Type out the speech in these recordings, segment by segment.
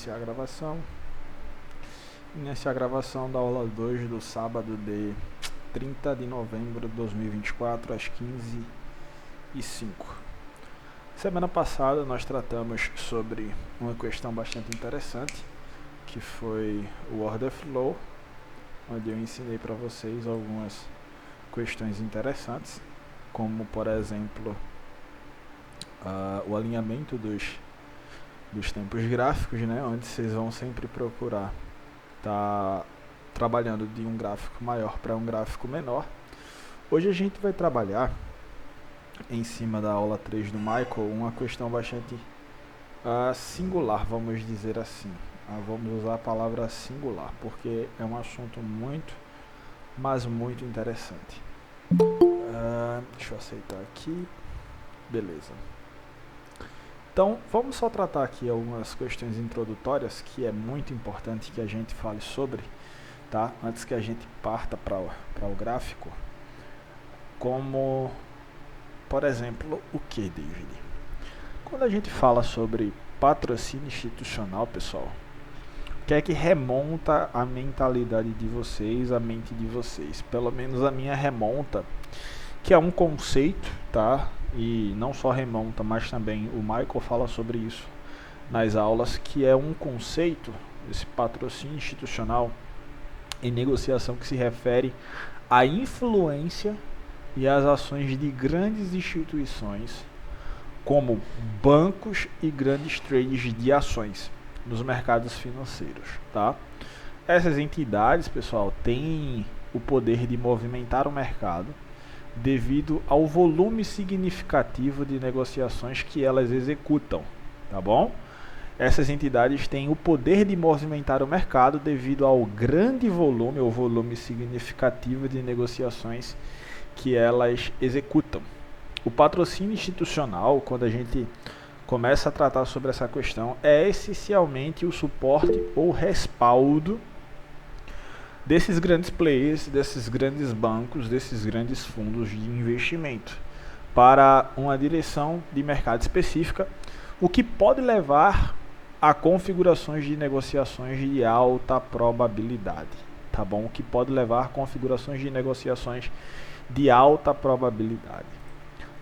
iniciar a gravação. Iniciar a gravação da aula 2 do sábado de 30 de novembro de 2024 às 15h05. Semana passada nós tratamos sobre uma questão bastante interessante, que foi o Order Flow, onde eu ensinei para vocês algumas questões interessantes, como por exemplo o alinhamento dos tempos gráficos, né, onde vocês vão sempre procurar estar trabalhando de um gráfico maior para um gráfico menor. Hoje a gente vai trabalhar, em cima da aula 3 do Michael, uma questão bastante singular, vamos dizer assim. Vamos usar a palavra singular, porque é um assunto muito, mas muito interessante. Deixa eu aceitar aqui. Beleza. Então, vamos só tratar aqui algumas questões introdutórias, que é muito importante que a gente fale sobre, tá? Antes que a gente parta para o gráfico. Como, por exemplo, o que, David? Quando a gente fala sobre patrocínio institucional, pessoal, o que é que remonta a mentalidade de vocês, a mente de vocês? Pelo menos a minha remonta, que é um conceito, tá? E não só remonta, mas também o Michael fala sobre isso nas aulas, que é um conceito, esse patrocínio institucional em negociação, que se refere à influência e às ações de grandes instituições, como bancos e grandes trades de ações nos mercados financeiros, tá? Essas entidades, pessoal, têm o poder de movimentar o mercado devido ao volume significativo de negociações que elas executam, tá bom? Essas entidades têm o poder de movimentar o mercado devido ao grande volume ou volume significativo de negociações que elas executam. O patrocínio institucional, quando a gente começa a tratar sobre essa questão, é essencialmente o suporte ou respaldo desses grandes players, desses grandes bancos, desses grandes fundos de investimento para uma direção de mercado específica, o que pode levar a configurações de negociações de alta probabilidade, tá bom? O que pode levar a configurações de negociações de alta probabilidade.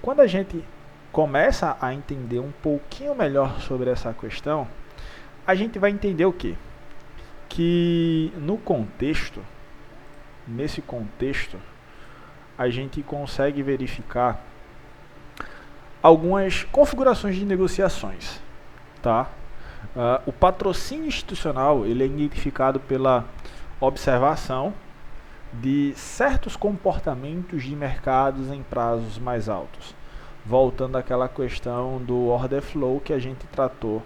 Quando a gente começa a entender um pouquinho melhor sobre essa questão, a gente vai entender o quê? Que nesse contexto, a gente consegue verificar algumas configurações de negociações, tá? O patrocínio institucional, ele é identificado pela observação de certos comportamentos de mercados em prazos mais altos, voltando àquela questão do order flow que a gente tratou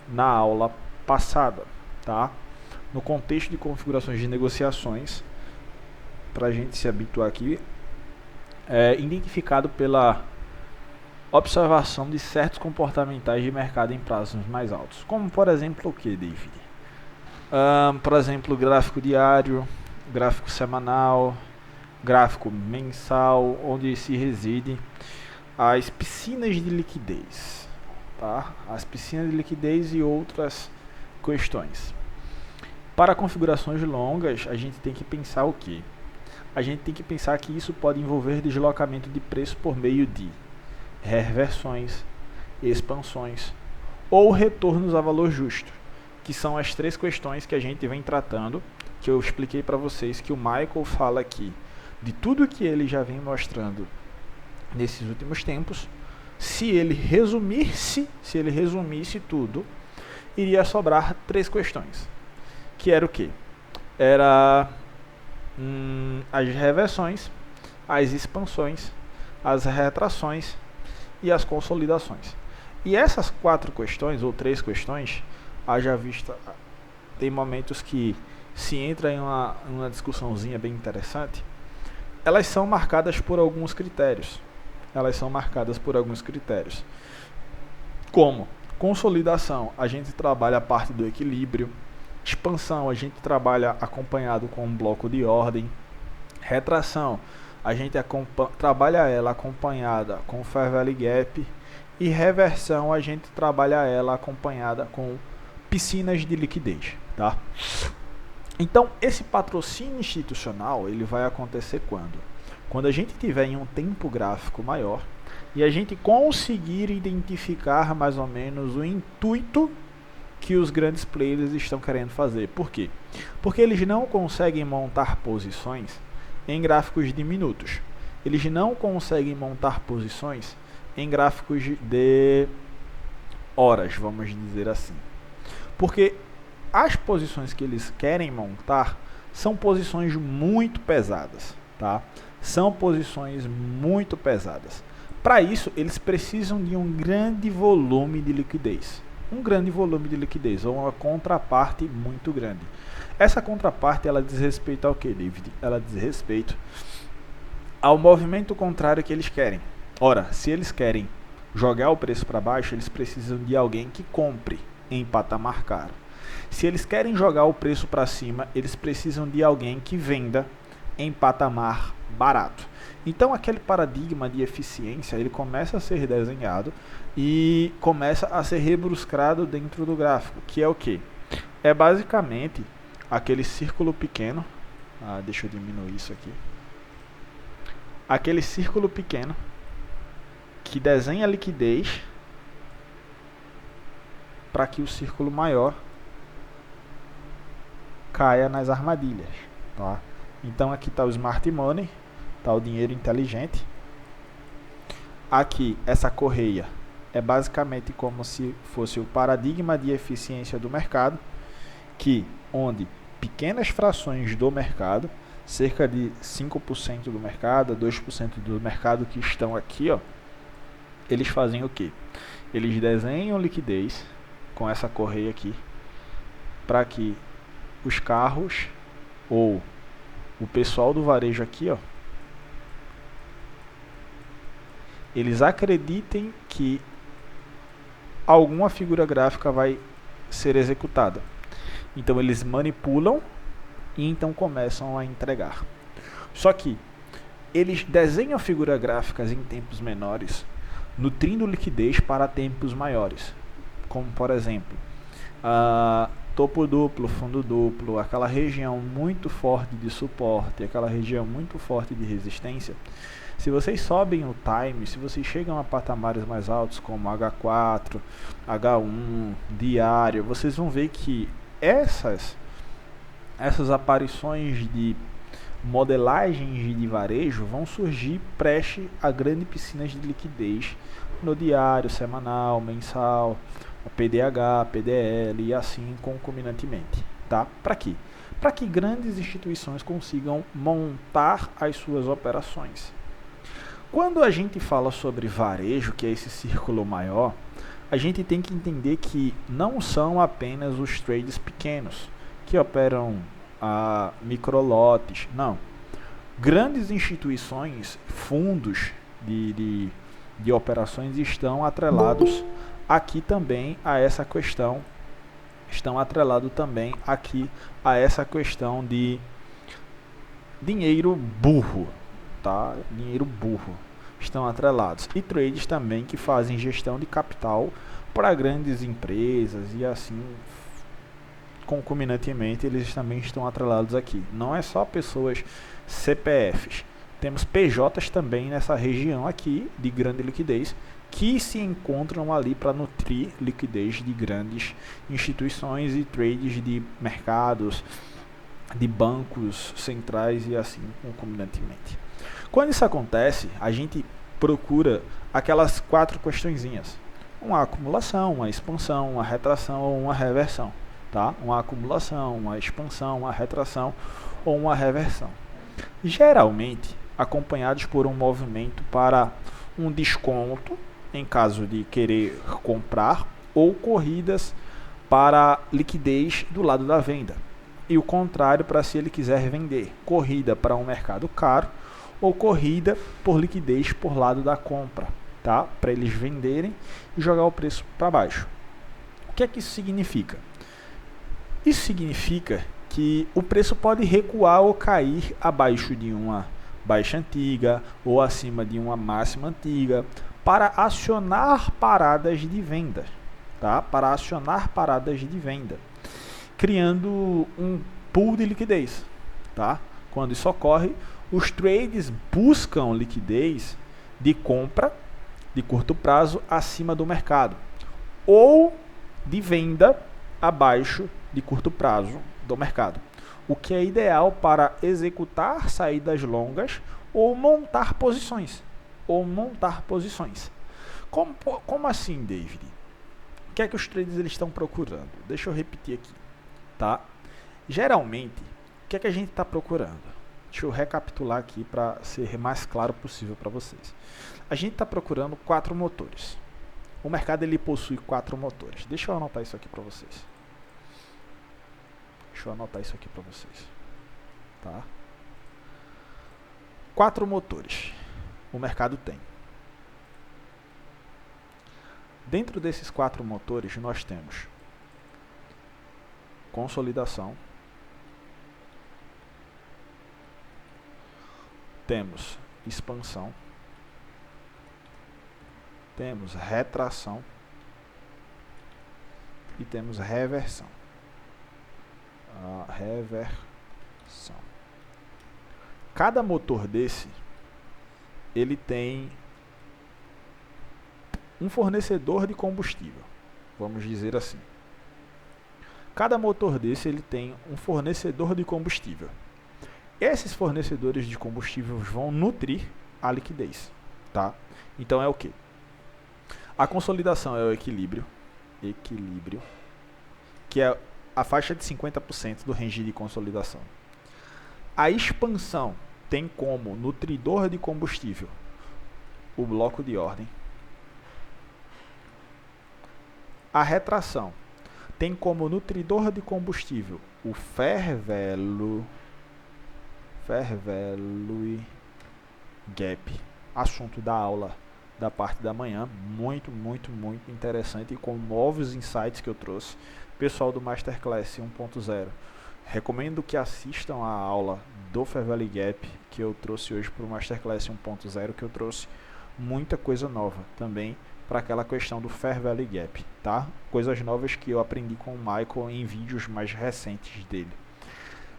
na aula passada, tá? No contexto de configurações de negociações, para a gente se habituar aqui, é identificado pela observação de certos comportamentais de mercado em prazos mais altos. Como, por exemplo, o que, David? Por exemplo, gráfico diário, gráfico semanal, gráfico mensal, onde se reside as piscinas de liquidez, tá? As piscinas de liquidez e outras questões. Para configurações longas, a gente tem que pensar o quê? A gente tem que pensar que isso pode envolver deslocamento de preço por meio de reversões, expansões ou retornos a valor justo, que são as três questões que a gente vem tratando, que eu expliquei para vocês, que o Michael fala aqui de tudo que ele já vem mostrando nesses últimos tempos. Se ele resumisse tudo, iria sobrar três questões, que era o quê? Era as reversões, as expansões, as retrações e as consolidações. E essas quatro questões, ou três questões, haja vista, tem momentos que se entra em uma discussãozinha bem interessante, elas são marcadas por alguns critérios. Como consolidação, a gente trabalha a parte do equilíbrio. Expansão, a gente trabalha acompanhado com um bloco de ordem. Retração, a gente trabalha ela acompanhada com Fair Value Gap. E reversão, a gente trabalha ela acompanhada com piscinas de liquidez, tá? Então, esse patrocínio institucional, ele vai acontecer quando? Quando a gente tiver em um tempo gráfico maior e a gente conseguir identificar mais ou menos o intuito que os grandes players estão querendo fazer. Por quê? Porque eles não conseguem montar posições em gráficos de minutos. Eles não conseguem montar posições em gráficos de horas, vamos dizer assim. Porque as posições que eles querem montar são posições muito pesadas, tá? São posições muito pesadas. Para isso, eles precisam de um grande volume de liquidez. Um grande volume de liquidez, ou uma contraparte muito grande. Essa contraparte, ela diz respeito ao que, David? Ela diz respeito ao movimento contrário que eles querem. Ora, se eles querem jogar o preço para baixo, eles precisam de alguém que compre em patamar caro. Se eles querem jogar o preço para cima, eles precisam de alguém que venda em patamar barato. Então aquele paradigma de eficiência, ele começa a ser desenhado e começa a ser rebruscado dentro do gráfico, que é o que? É basicamente aquele círculo pequeno, deixa eu diminuir isso aqui, aquele círculo pequeno que desenha a liquidez para que o círculo maior caia nas armadilhas, tá? Então aqui está o Smart Money, está o dinheiro inteligente. Aqui essa correia é basicamente como se fosse o paradigma de eficiência do mercado, que onde pequenas frações do mercado, cerca de 5% do mercado, 2% do mercado que estão aqui, ó, eles fazem o que? Eles desenham liquidez com essa correia aqui, para que os carros ou o pessoal do varejo aqui, ó, eles acreditem que alguma figura gráfica vai ser executada. Então eles manipulam e então começam a entregar. Só que eles desenham figuras gráficas em tempos menores, nutrindo liquidez para tempos maiores. Como por exemplo, topo duplo, fundo duplo, aquela região muito forte de suporte, aquela região muito forte de resistência. Se vocês sobem o time, se vocês chegam a patamares mais altos como H4, H1, diário, vocês vão ver que essas aparições de modelagens de varejo vão surgir preste a grandes piscinas de liquidez no diário, semanal, mensal, PDH, PDL e assim concomitantemente, tá? Para quê? Para que grandes instituições consigam montar as suas operações. Quando a gente fala sobre varejo, que é esse círculo maior, a gente tem que entender que não são apenas os trades pequenos que operam a microlotes, não. Grandes instituições, fundos de operações estão atrelados aqui também a essa questão, estão atrelados também aqui a essa questão de dinheiro burro, tá? Dinheiro burro estão atrelados, e trades também que fazem gestão de capital para grandes empresas e assim concomitantemente eles também estão atrelados aqui. Não é só pessoas CPFs, temos PJs também nessa região aqui de grande liquidez que se encontram ali para nutrir liquidez de grandes instituições e trades de mercados, de bancos centrais e assim concomitantemente. Quando isso acontece, a gente procura aquelas 4 questõezinhas: uma acumulação, uma expansão, uma retração ou uma reversão, tá? Uma acumulação, uma expansão, uma retração ou uma reversão. Geralmente acompanhados por um movimento para um desconto em caso de querer comprar, ou corridas para liquidez do lado da venda, e o contrário para se ele quiser vender, corrida para um mercado caro ou corrida por liquidez por lado da compra, tá? Para eles venderem e jogar o preço para baixo. O que é que isso significa? Isso significa que o preço pode recuar ou cair abaixo de uma baixa antiga ou acima de uma máxima antiga para acionar paradas de venda. tá? Para acionar paradas de venda, criando um pool de liquidez, tá? Quando isso ocorre, os trades buscam liquidez de compra de curto prazo acima do mercado ou de venda abaixo de curto prazo do mercado, o que é ideal para executar saídas longas ou montar posições. Como assim, David? O que é que os traders eles estão procurando? Deixa eu repetir aqui, tá? Geralmente, o que é que a gente está procurando? Deixa eu recapitular aqui para ser mais claro possível para vocês. A gente está procurando 4 motores. O mercado ele possui 4 motores. Deixa eu anotar isso aqui para vocês. Tá? 4 motores o mercado tem. Dentro desses 4 motores nós temos consolidação, temos expansão, temos retração e temos reversão. Cada motor desse, ele tem um fornecedor de combustível, vamos dizer assim. Cada motor desse, ele tem um fornecedor de combustível. Esses fornecedores de combustível vão nutrir a liquidez, tá? Então é o que? A consolidação é o equilíbrio, que é a faixa de 50% do range de consolidação. A expansão tem como nutridor de combustível o bloco de ordem. A retração tem como nutridor de combustível o fair value gap, assunto da aula da parte da manhã, muito interessante e com novos insights que eu trouxe. Pessoal do Masterclass 1.0, recomendo que assistam a aula do Fair Value Gap que eu trouxe hoje para o Masterclass 1.0, que eu trouxe muita coisa nova também para aquela questão do Fair Value Gap, tá? Coisas novas que eu aprendi com o Michael em vídeos mais recentes dele.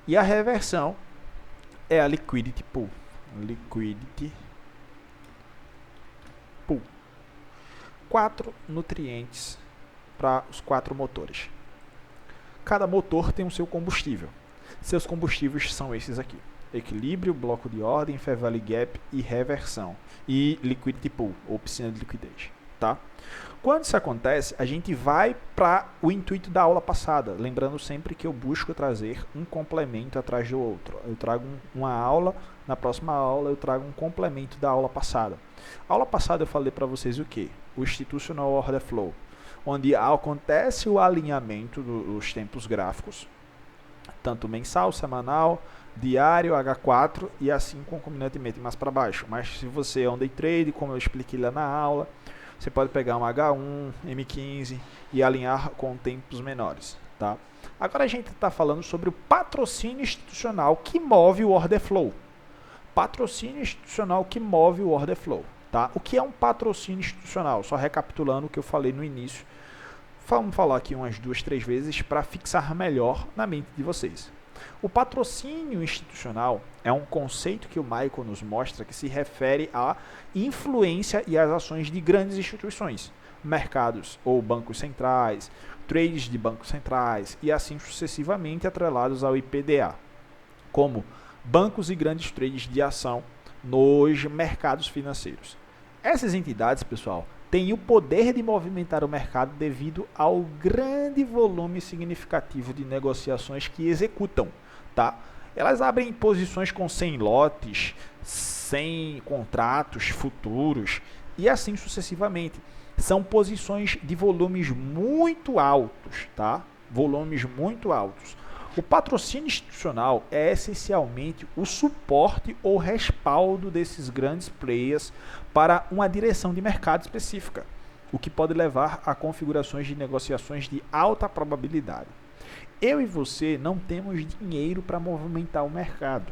E a reversão é a Liquidity Pool. 4 nutrientes para os 4 motores. Cada motor tem o seu combustível. Seus combustíveis são esses aqui: equilíbrio, bloco de ordem, Fair Value Gap e reversão. E Liquidity Pool, ou piscina de liquidez. Tá? Quando isso acontece, a gente vai para o intuito da aula passada. Lembrando sempre que eu busco trazer um complemento atrás do outro. Eu trago uma aula, na próxima aula eu trago um complemento da aula passada. A aula passada eu falei para vocês o que? O Institutional Order Flow, onde acontece o alinhamento dos tempos gráficos, tanto mensal, semanal, diário, H4 e assim concomitantemente mais para baixo. Mas se você é um day trade, como eu expliquei lá na aula, você pode pegar um H1, M15 e alinhar com tempos menores. Tá? Agora a gente está falando sobre o patrocínio institucional que move o order flow. Patrocínio institucional que move o order flow. Tá? O que é um patrocínio institucional? Só recapitulando o que eu falei no início. Vamos falar aqui umas 2, 3 vezes para fixar melhor na mente de vocês. O patrocínio institucional é um conceito que o Michael nos mostra que se refere à influência e às ações de grandes instituições, mercados ou bancos centrais, trades de bancos centrais e assim sucessivamente atrelados ao IPDA, como bancos e grandes trades de ação nos mercados financeiros. Essas entidades, pessoal, têm o poder de movimentar o mercado devido ao grande volume significativo de negociações que executam. Tá? Elas abrem posições com 100 lotes, 100 contratos futuros e assim sucessivamente. São posições de volumes muito altos. Tá? Volumes muito altos. O patrocínio institucional é essencialmente o suporte ou respaldo desses grandes players para uma direção de mercado específica, o que pode levar a configurações de negociações de alta probabilidade. Eu e você não temos dinheiro para movimentar o mercado.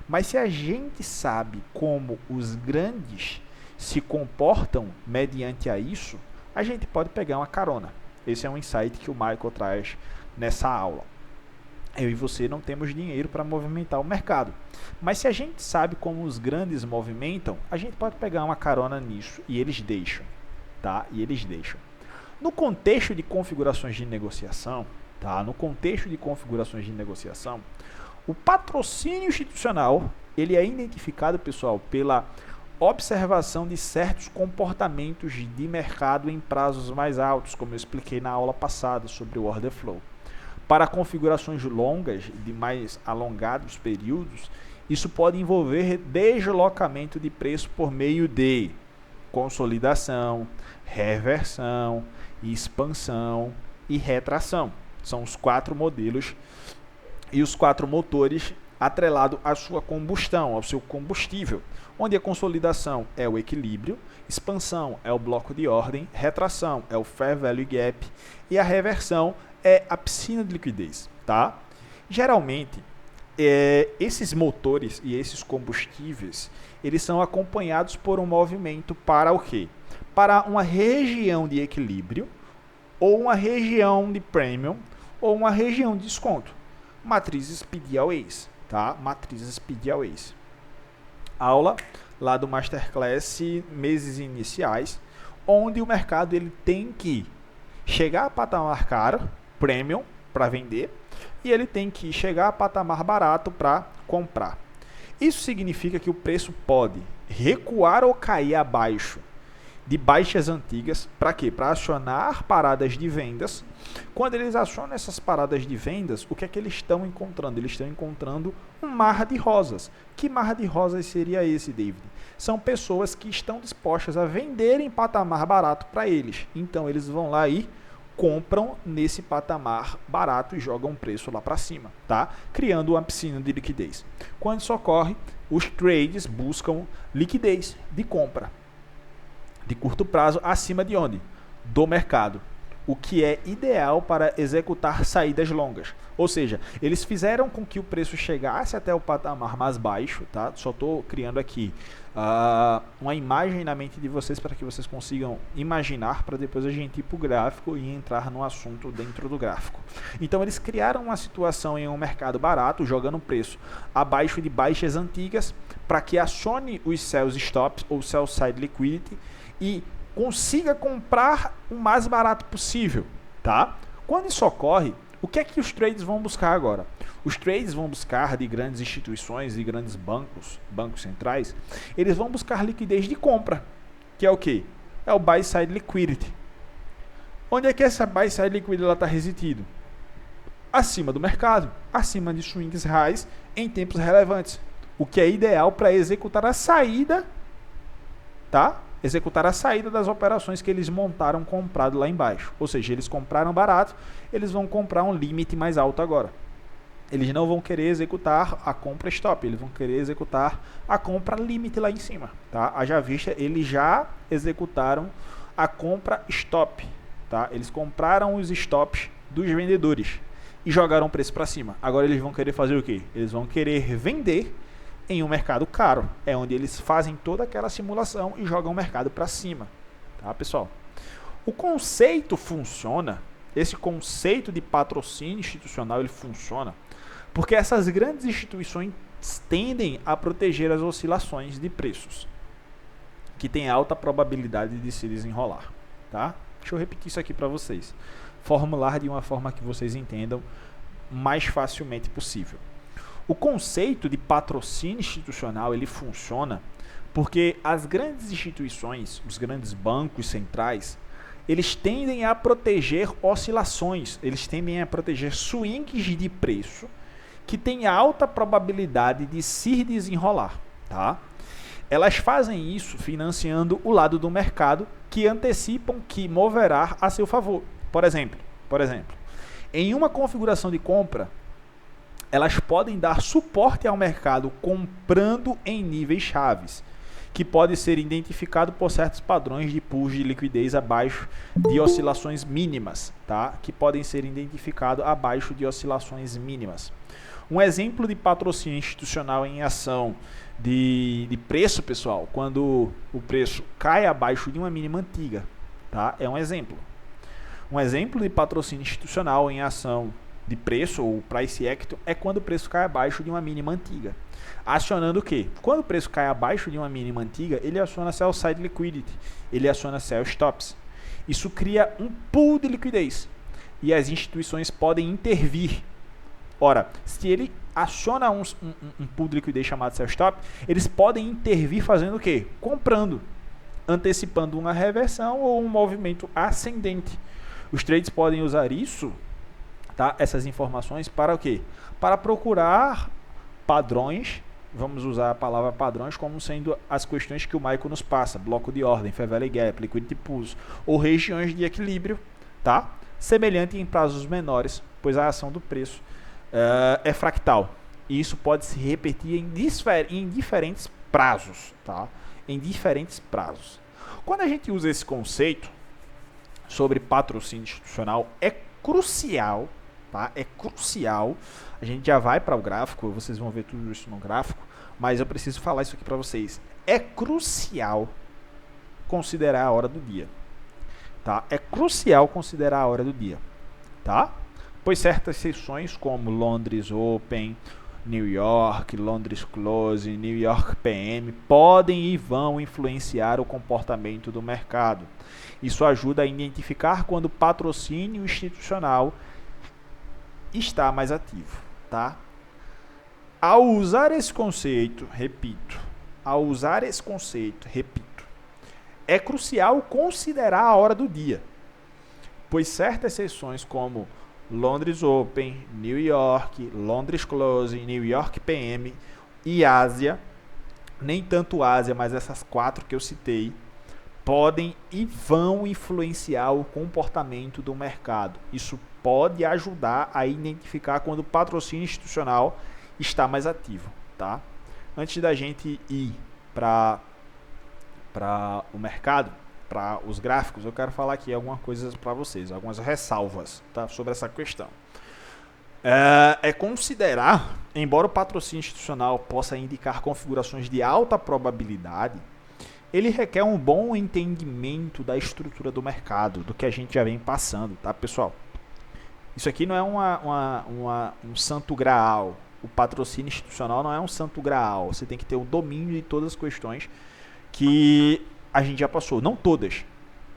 Mas se a gente sabe como os grandes se comportam mediante a isso, a gente pode pegar uma carona. Esse é um insight que o Michael traz nessa aula. Eu e você não temos dinheiro para movimentar o mercado. Mas se a gente sabe como os grandes movimentam, a gente pode pegar uma carona nisso e eles deixam. Tá? E eles deixam. No contexto de configurações de negociação, tá? No contexto de configurações de negociação, o patrocínio institucional, ele é identificado, pessoal, pela observação de certos comportamentos de mercado em prazos mais altos, como eu expliquei na aula passada sobre o order flow. Para configurações longas, de mais alongados períodos, isso pode envolver deslocamento de preço por meio de consolidação, reversão, expansão e retração. São os 4 modelos e os 4 motores atrelado à sua combustão, ao seu combustível, onde a consolidação é o equilíbrio, expansão é o bloco de ordem, retração é o fair value gap e a reversão é a piscina de liquidez, tá? Geralmente, esses motores e esses combustíveis, eles são acompanhados por um movimento para o quê? Para uma região de equilíbrio, ou uma região de premium, ou uma região de desconto. Matrizes PDAWAys, tá? Matrizes PDAWAys. Aula lá do Masterclass meses iniciais, onde o mercado ele tem que chegar a patamar caro, premium, para vender, e ele tem que chegar a patamar barato para comprar. Isso significa que o preço pode recuar ou cair abaixo de baixas antigas. Para quê? Para acionar paradas de vendas. Quando eles acionam essas paradas de vendas, o que é que eles estão encontrando? Eles estão encontrando um mar de rosas. Que mar de rosas seria esse, David? São pessoas que estão dispostas a vender em patamar barato para eles. Então eles vão lá e compram nesse patamar barato e jogam o preço lá para cima, tá? Criando uma piscina de liquidez. Quando isso ocorre, os trades buscam liquidez de compra de curto prazo acima de onde? Do mercado. O que é ideal para executar saídas longas. Ou seja, eles fizeram com que o preço chegasse até o patamar mais baixo, tá? Só estou criando aqui uma imagem na mente de vocês para que vocês consigam imaginar, para depois a gente ir para o gráfico e entrar no assunto dentro do gráfico. Então eles criaram uma situação em um mercado barato, jogando o preço abaixo de baixas antigas, para que acione os sell stops ou sell side liquidity e consiga comprar o mais barato possível, tá? Quando isso ocorre, o que é que os trades vão buscar agora? Os trades vão buscar de grandes instituições e grandes bancos centrais, eles vão buscar liquidez de compra, que é o quê? É o buy side liquidity. Onde é que essa buy side liquidity está residindo? Acima do mercado, acima de swings highs em tempos relevantes, o que é ideal para executar a saída, tá? Executar a saída das operações que eles montaram comprado lá embaixo. Ou seja, eles compraram barato, eles vão comprar um limite mais alto agora. Eles não vão querer executar a compra stop, eles vão querer executar a compra limite lá em cima, tá? Haja vista, eles já executaram a compra stop, tá? Eles compraram os stops dos vendedores e jogaram o preço para cima. Agora eles vão querer fazer o quê? Eles vão querer vender em um mercado caro, é onde eles fazem toda aquela simulação e jogam o mercado para cima, tá, pessoal? O conceito funciona, esse conceito de patrocínio institucional, ele funciona porque essas grandes instituições tendem a proteger as oscilações de preços, que tem alta probabilidade de se desenrolar, tá? Deixa eu repetir isso aqui para vocês, formular de uma forma que vocês entendam mais facilmente possível. O conceito de patrocínio institucional, ele funciona porque as grandes instituições, os grandes bancos centrais, eles tendem a proteger oscilações, eles tendem a proteger swings de preço que têm alta probabilidade de se desenrolar, tá? Elas fazem isso financiando o lado do mercado que antecipam que moverá a seu favor. Por exemplo, em uma configuração de compra, elas podem dar suporte ao mercado comprando em níveis chaves, que pode ser identificado por certos padrões de pools de liquidez abaixo de oscilações mínimas, tá? Que podem ser identificados abaixo de oscilações mínimas. Um exemplo de patrocínio institucional em ação de preço, pessoal, quando o preço cai abaixo de uma mínima antiga, tá? É um exemplo. Um exemplo de patrocínio institucional em ação de preço, ou price action, é quando o preço cai abaixo de uma mínima antiga. Acionando o quê? Quando o preço cai abaixo de uma mínima antiga, ele aciona sell side liquidity, ele aciona sell stops. Isso cria um pool de liquidez e as instituições podem intervir. Ora, se ele aciona um pool de liquidez chamado sell stop, eles podem intervir fazendo o quê? Comprando, antecipando uma reversão ou um movimento ascendente. Os trades podem usar isso, tá? Essas informações para o quê? Para procurar padrões, vamos usar a palavra padrões como sendo as questões que o Michael nos passa, bloco de ordem, fair value gap, liquidity pools, ou regiões de equilíbrio, tá? Semelhante em prazos menores, pois a ação do preço é fractal. E isso pode se repetir em diferentes prazos, tá? Em diferentes prazos. Quando a gente usa esse conceito sobre patrocínio institucional, é crucial, tá? É crucial. A gente já vai para o gráfico, vocês vão ver tudo isso no gráfico, mas eu preciso falar isso aqui para vocês. É crucial considerar a hora do dia, tá? É crucial considerar a hora do dia, tá? Pois certas sessões como Londres Open, New York, Londres Close, New York PM podem e vão influenciar o comportamento do mercado. Isso ajuda a identificar quando o patrocínio institucional está mais ativo, tá? Ao usar esse conceito, repito, é crucial considerar a hora do dia, pois certas sessões como Londres Open, New York, Londres Close, New York PM e Ásia, nem tanto Ásia, mas essas 4 que eu citei, podem e vão influenciar o comportamento do mercado. Isso pode ajudar a identificar quando o patrocínio institucional está mais ativo, tá? Antes da gente ir para o mercado, para os gráficos, eu quero falar aqui algumas coisas para vocês, algumas ressalvas, tá, sobre essa questão. É considerar, embora o patrocínio institucional possa indicar configurações de alta probabilidade, ele requer um bom entendimento da estrutura do mercado, do que a gente já vem passando, tá, pessoal? Isso aqui não é um santo graal. O patrocínio institucional não é um santo graal. Você tem que ter o domínio de todas as questões que a gente já passou, não todas,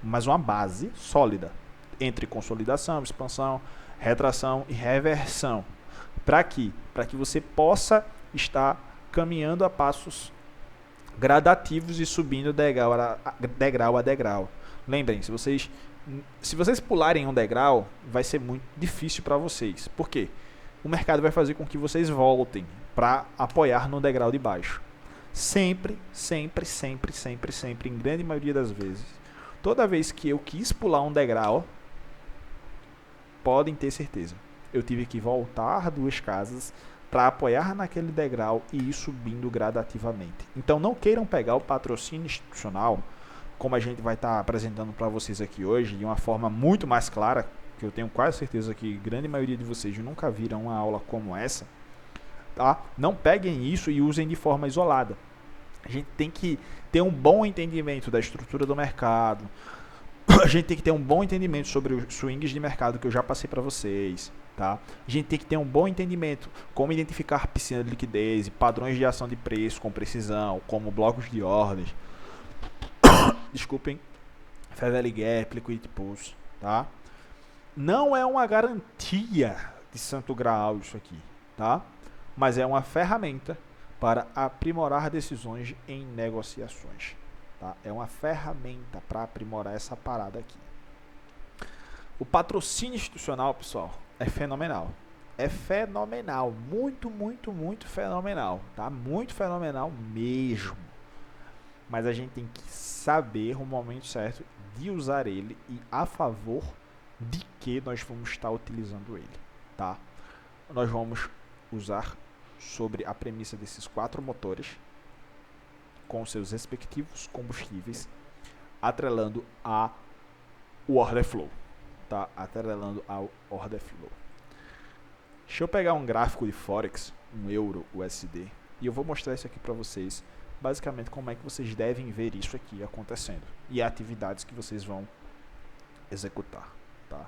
mas uma base sólida entre consolidação, expansão, retração e reversão. Para quê? Para que você possa estar caminhando a passos gradativos e subindo degrau a degrau. Lembrem, se vocês pularem um degrau, vai ser muito difícil para vocês. Por quê? O mercado vai fazer com que vocês voltem para apoiar no degrau de baixo. Sempre, em grande maioria das vezes, toda vez que eu quis pular um degrau, podem ter certeza, eu tive que voltar 2 casas para apoiar naquele degrau e ir subindo gradativamente. Então não queiram pegar o patrocínio institucional, como a gente vai estar apresentando para vocês aqui hoje, de uma forma muito mais clara, que eu tenho quase certeza que a grande maioria de vocês nunca viram uma aula como essa. Tá? Não peguem isso e usem de forma isolada. A gente tem que ter um bom entendimento da estrutura do mercado. A gente tem que ter um bom entendimento sobre os swings de mercado que eu já passei para vocês. Tá? A gente tem que ter um bom entendimento como identificar piscina de liquidez e padrões de ação de preço com precisão, como blocos de ordens. Desculpem. Fair value gap, liquidity pools. Tá? Não é uma garantia de santo graal isso aqui. Tá? Mas é uma ferramenta para aprimorar decisões em negociações. Tá? É uma ferramenta para aprimorar essa parada aqui. O patrocínio institucional, pessoal, é fenomenal. É fenomenal. Muito fenomenal. Tá? Muito fenomenal mesmo. Mas a gente tem que saber o momento certo de usar ele e a favor de que nós vamos estar utilizando ele. Tá? Nós vamos usar sobre a premissa desses 4 motores, com seus respectivos combustíveis, atrelando ao order flow, tá? Atrelando ao order flow. Deixa eu pegar um gráfico de Forex, um Euro USD, e eu vou mostrar isso aqui para vocês, basicamente como é que vocês devem ver isso aqui acontecendo e atividades que vocês vão executar, tá?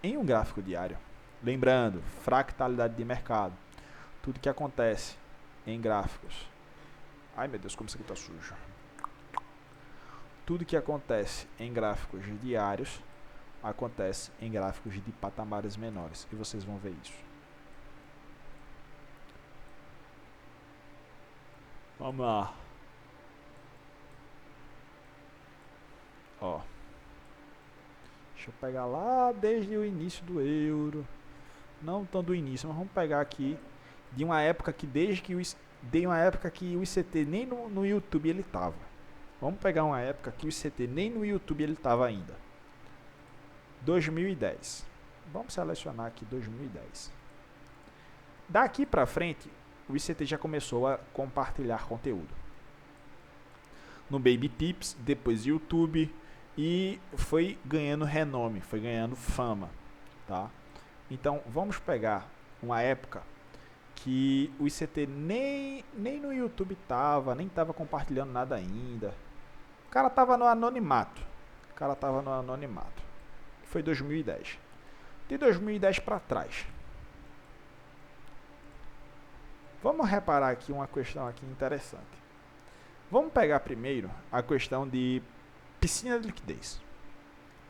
Em um gráfico diário, lembrando, fractalidade de mercado, tudo que acontece em gráficos. Ai meu Deus, como isso aqui tá sujo. Tudo que acontece em gráficos diários acontece em gráficos de patamares menores. E vocês vão ver isso. Vamos lá. Ó. Deixa eu pegar lá desde o início do euro. Não tão do início, mas vamos pegar aqui de uma época que o ICT nem no YouTube ele tava. Vamos pegar uma época que o ICT nem no YouTube ele tava ainda. 2010. Vamos selecionar aqui 2010. Daqui para frente, o ICT já começou a compartilhar conteúdo. No Baby Tips, depois YouTube, e foi ganhando renome, foi ganhando fama, tá? Então, vamos pegar uma época que o ICT nem no YouTube nem tava compartilhando nada ainda. O cara tava no anonimato. Foi 2010. De 2010 para trás. Vamos reparar aqui uma questão aqui interessante. Vamos pegar primeiro a questão de piscina de liquidez.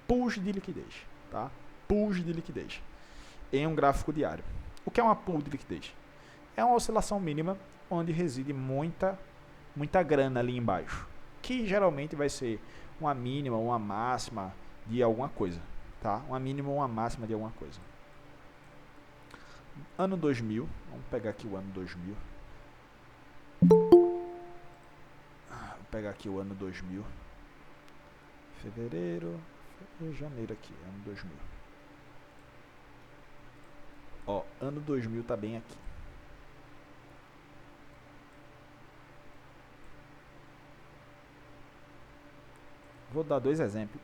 Pools de liquidez, tá? Pools de liquidez em um gráfico diário. O que é uma pool de liquidez? É uma oscilação mínima onde reside muita grana ali embaixo, que geralmente vai ser uma mínima ou uma máxima de alguma coisa. Tá? Uma mínima ou uma máxima de alguma coisa. Ano 2000. Vamos pegar aqui o ano 2000. Vou pegar aqui o ano 2000. Janeiro aqui, ano 2000. Ó, ano 2000 tá bem aqui. Vou dar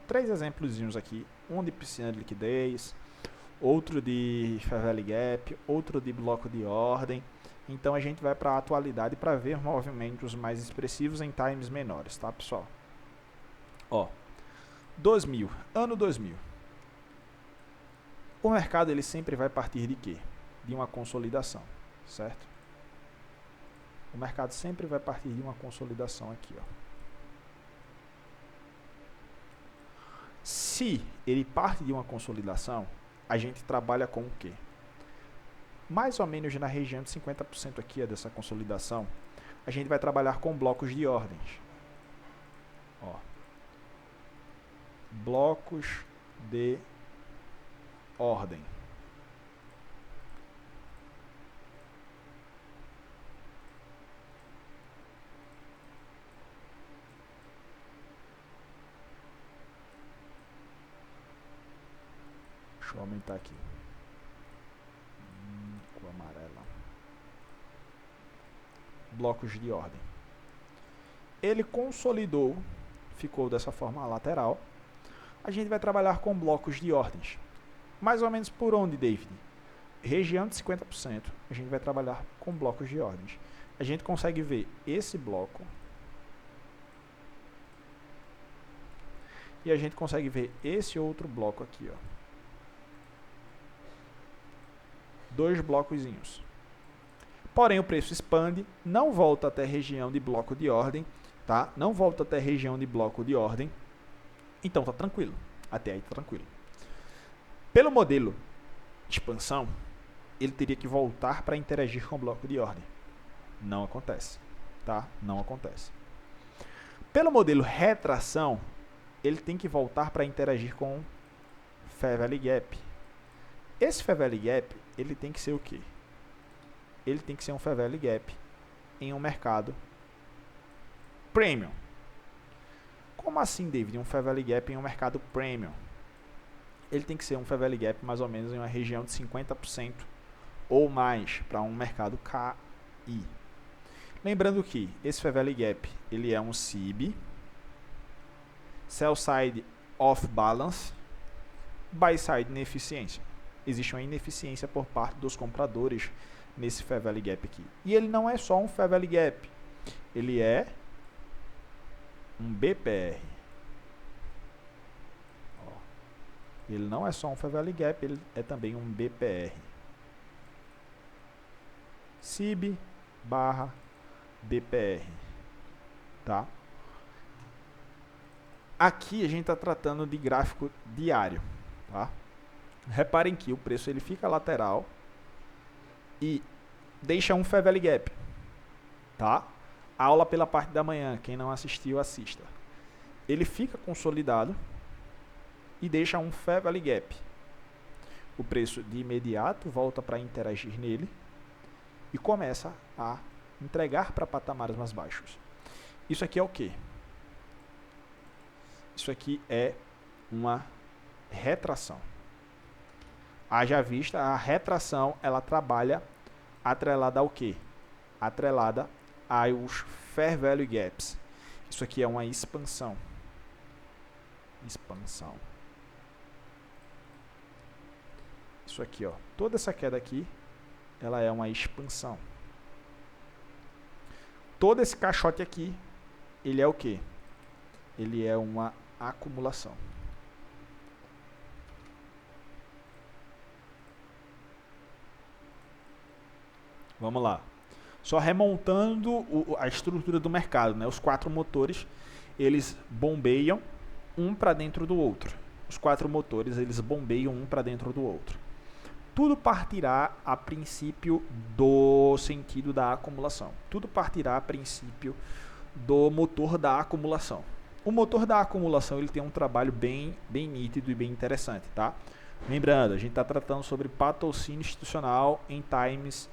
três exemplozinhos aqui. Um de piscina de liquidez, outro de Fair Value Gap, outro de bloco de ordem. Então a gente vai para a atualidade para ver movimentos mais expressivos em times menores, tá, pessoal? Ó, 2000, ano 2000. O mercado ele sempre vai partir de quê? De uma consolidação, certo? O mercado sempre vai partir de uma consolidação aqui, ó. Se ele parte de uma consolidação, a gente trabalha com o quê? Mais ou menos na região de 50% aqui dessa consolidação, a gente vai trabalhar com blocos de ordens. Ó. Blocos de ordem. Deixa eu aumentar aqui. Com amarela. Blocos de ordem. Ele consolidou, ficou dessa forma lateral. A gente vai trabalhar com blocos de ordens. Mais ou menos por onde, David? Região de 50%. A gente vai trabalhar com blocos de ordens. A gente consegue ver esse bloco. E a gente consegue ver esse outro bloco aqui, ó. Dois blocozinhos. Porém, o preço expande, não volta até a região de bloco de ordem, tá? Não volta até a região de bloco de ordem. Então tá tranquilo. Até aí tá tranquilo. Pelo modelo expansão, ele teria que voltar para interagir com o bloco de ordem. Não acontece, tá? Não acontece. Pelo modelo retração, ele tem que voltar para interagir com Fair Value Gap. Esse Fair Value Gap, ele tem que ser o quê? Ele tem que ser um Fair Value Gap em um mercado premium. Como assim, David? Um Fair Value Gap em um mercado premium? Ele tem que ser um Fair Value Gap mais ou menos em uma região de 50% ou mais para um mercado KI. Lembrando que esse Fair Value Gap ele é um SIB, Sell Side Off Balance, Buy Side Ineficiência. Existe uma ineficiência por parte dos compradores nesse Fair Value Gap aqui. E ele não é só um Fair Value Gap, ele é um BPR. Ele não é só um Fair Value Gap, ele é também um BPR. SIB barra BPR. Tá? Aqui a gente está tratando de gráfico diário. Tá? Reparem que o preço ele fica lateral e deixa um Fair Value Gap. Tá? Aula pela parte da manhã. Quem não assistiu, assista. Ele fica consolidado e deixa um Fair Value Gap. O preço de imediato volta para interagir nele e começa a entregar para patamares mais baixos. Isso aqui é o quê? Isso aqui é uma retração. Haja vista, a retração ela trabalha atrelada ao quê? Atrelada aos Fair Value Gaps. Isso aqui é uma expansão. Expansão. Isso aqui, ó, toda essa queda aqui, ela é uma expansão. Todo esse caixote aqui, ele é o quê? Ele é uma acumulação. Vamos lá. Só remontando a estrutura do mercado, né? Os 4 motores, eles bombeiam um para dentro do outro. Os 4 motores, eles bombeiam um para dentro do outro. Tudo partirá a princípio do sentido da acumulação. Tudo partirá a princípio do motor da acumulação. O motor da acumulação ele tem um trabalho bem nítido e bem interessante, tá? Lembrando, a gente está tratando sobre patrocínio institucional em times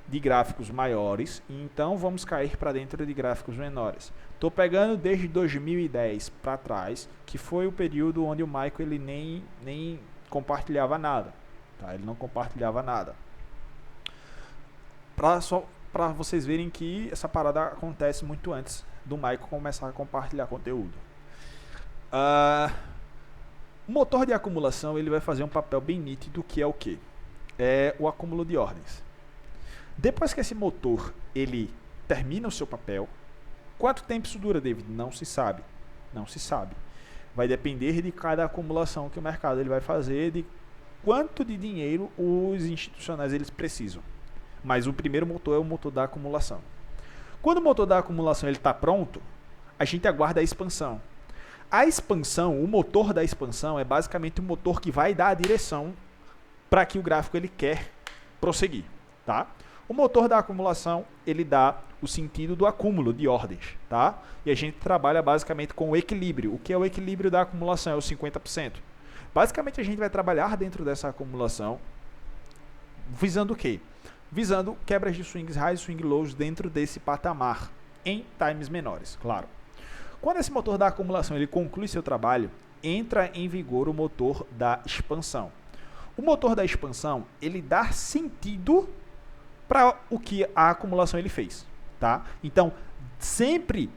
de gráficos maiores, então vamos cair para dentro de gráficos menores. Estou pegando desde 2010 para trás, que foi o período onde o Michael ele nem compartilhava nada. Tá? Ele não compartilhava nada. Só para vocês verem que essa parada acontece muito antes do Michael começar a compartilhar conteúdo. O motor de acumulação ele vai fazer um papel bem nítido, que é o quê? É o acúmulo de ordens. Depois que esse motor ele termina o seu papel, quanto tempo isso dura, David? Não se sabe. Não se sabe. Vai depender de cada acumulação que o mercado ele vai fazer, de quanto de dinheiro os institucionais eles precisam. Mas o primeiro motor é o motor da acumulação. Quando o motor da acumulação está pronto, a gente aguarda a expansão. A expansão, o motor da expansão é basicamente o motor que vai dar a direção para que o gráfico ele quer prosseguir. Tá? O motor da acumulação ele dá o sentido do acúmulo de ordens. Tá? E a gente trabalha basicamente com o equilíbrio. O que é o equilíbrio da acumulação? É os 50%. Basicamente, a gente vai trabalhar dentro dessa acumulação visando o quê? Visando quebras de swings highs e swing lows dentro desse patamar, em times menores, claro. Quando esse motor da acumulação ele conclui seu trabalho, entra em vigor o motor da expansão. O motor da expansão, ele dá sentido para o que a acumulação ele fez. Tá? Então, sempre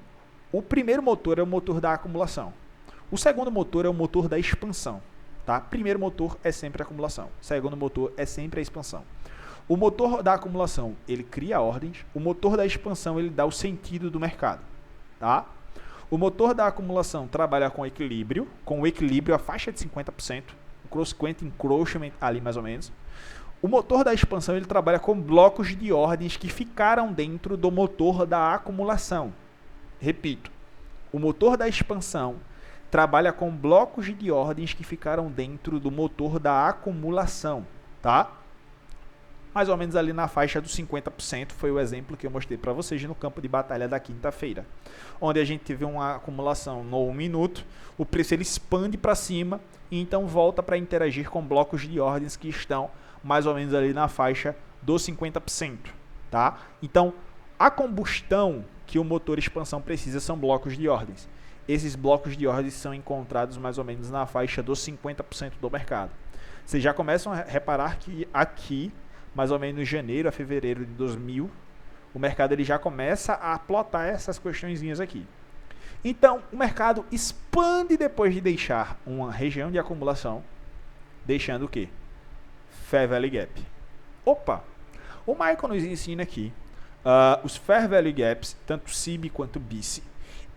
o primeiro motor é o motor da acumulação. O segundo motor é o motor da expansão. Tá? Primeiro motor é sempre a acumulação. Segundo motor é sempre a expansão. O motor da acumulação, ele cria ordens. O motor da expansão, ele dá o sentido do mercado. Tá? O motor da acumulação trabalha com equilíbrio. Com o equilíbrio, a faixa de 50%. O cross-quant encroachment ali mais ou menos. O motor da expansão, ele trabalha com blocos de ordens que ficaram dentro do motor da acumulação. Repito. O motor da expansão trabalha com blocos de ordens que ficaram dentro do motor da acumulação, tá? Mais ou menos ali na faixa dos 50% foi o exemplo que eu mostrei para vocês no campo de batalha da quinta-feira, onde a gente teve uma acumulação no 1 minuto, o preço ele expande para cima e então volta para interagir com blocos de ordens que estão mais ou menos ali na faixa dos 50%, tá? Então, a combustão que o motor expansão precisa são blocos de ordens. Esses blocos de ordens são encontrados mais ou menos na faixa dos 50% do mercado. Vocês já começam a reparar que aqui, mais ou menos em janeiro a fevereiro de 2000, o mercado ele já começa a plotar essas questõezinhas aqui. Então, o mercado expande depois de deixar uma região de acumulação, deixando o quê? Fair Value Gap. Opa! O Michael nos ensina aqui, os Fair Value Gaps, tanto SIB quanto BIST,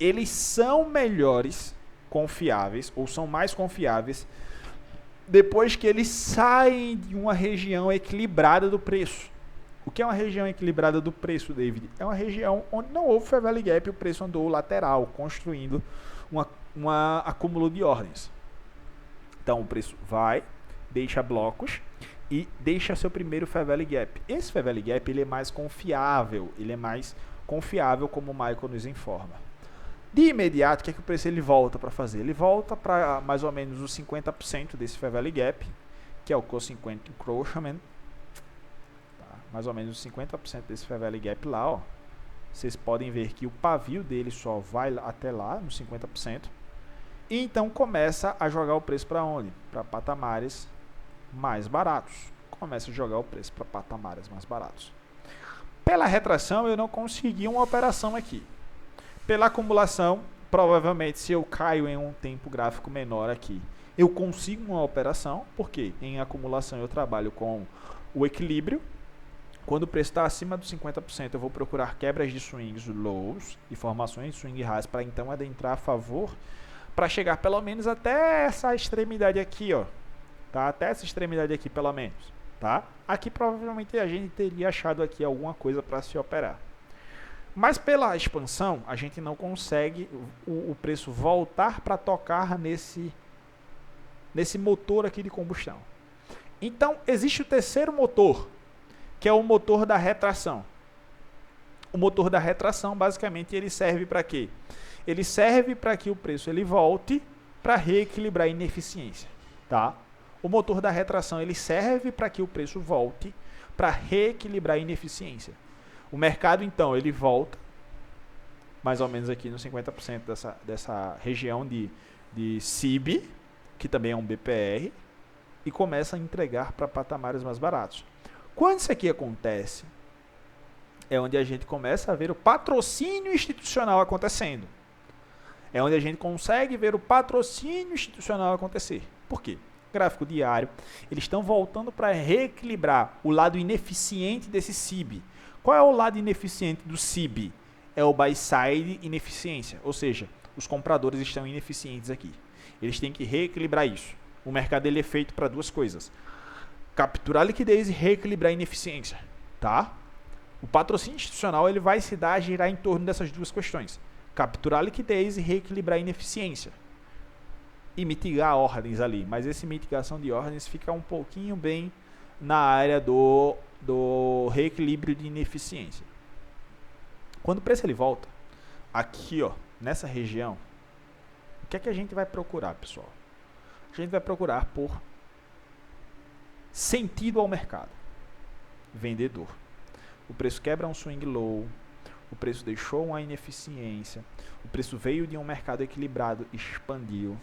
eles são melhores, confiáveis, ou são mais confiáveis, depois que eles saem de uma região equilibrada do preço. O que é uma região equilibrada do preço, David? É uma região onde não houve Fair Value Gap e o preço andou lateral, construindo um acúmulo de ordens. Então o preço vai, deixa blocos e deixa seu primeiro Fair Value Gap. Esse Fair Value Gap ele é mais confiável, como o Michael nos informa. De imediato, o que é que o preço ele volta para fazer? Ele volta para mais ou menos os 50% desse Fair Value Gap, que é o Co-50 Encroachment. Tá? Mais ou menos os 50% desse Fair Value Gap lá, ó. Vocês podem ver que o pavio dele só vai até lá, nos 50%. E então começa a jogar o preço para onde? Para patamares mais baratos. Começa a jogar o preço para patamares mais baratos. Pela retração, eu não consegui uma operação aqui. Pela acumulação, provavelmente se eu caio em um tempo gráfico menor aqui, eu consigo uma operação, porque em acumulação eu trabalho com o equilíbrio. Quando o preço está acima dos 50%, eu vou procurar quebras de swings lows e formações de swing highs para então adentrar a favor, para chegar pelo menos até essa extremidade aqui, ó. Tá? Até essa extremidade aqui, pelo menos. Tá? Aqui provavelmente a gente teria achado aqui alguma coisa para se operar. Mas pela expansão, a gente não consegue o preço voltar para tocar nesse motor aqui de combustão. Então, existe o terceiro motor, que é o motor da retração. O motor da retração, basicamente, ele serve para quê? Ele serve para que o preço ele volte para reequilibrar a ineficiência. Tá? O motor da retração ele serve para que o preço volte para reequilibrar a ineficiência. O mercado, então, ele volta, mais ou menos aqui nos 50% dessa região de SIB, que também é um BPR, e começa a entregar para patamares mais baratos. Quando isso aqui acontece, é onde a gente começa a ver o patrocínio institucional acontecendo. É onde a gente consegue ver o patrocínio institucional acontecer. Por quê? Gráfico diário, eles estão voltando para reequilibrar o lado ineficiente desse SIB. Qual é o lado ineficiente do SIB? É o buy side ineficiência, ou seja, os compradores estão ineficientes aqui. Eles têm que reequilibrar isso. O mercado ele é feito para duas coisas: capturar liquidez e reequilibrar a ineficiência. Tá? O patrocínio institucional ele vai se dar a girar em torno dessas duas questões: capturar liquidez e reequilibrar a ineficiência. E mitigar ordens ali, mas essa mitigação de ordens fica um pouquinho bem na área do reequilíbrio de ineficiência. Quando o preço ele volta, aqui ó, nessa região, o que é que a gente vai procurar, pessoal? A gente vai procurar por sentido ao mercado. Vendedor. O preço quebra um swing low, o preço deixou uma ineficiência, o preço veio de um mercado equilibrado, expandiu.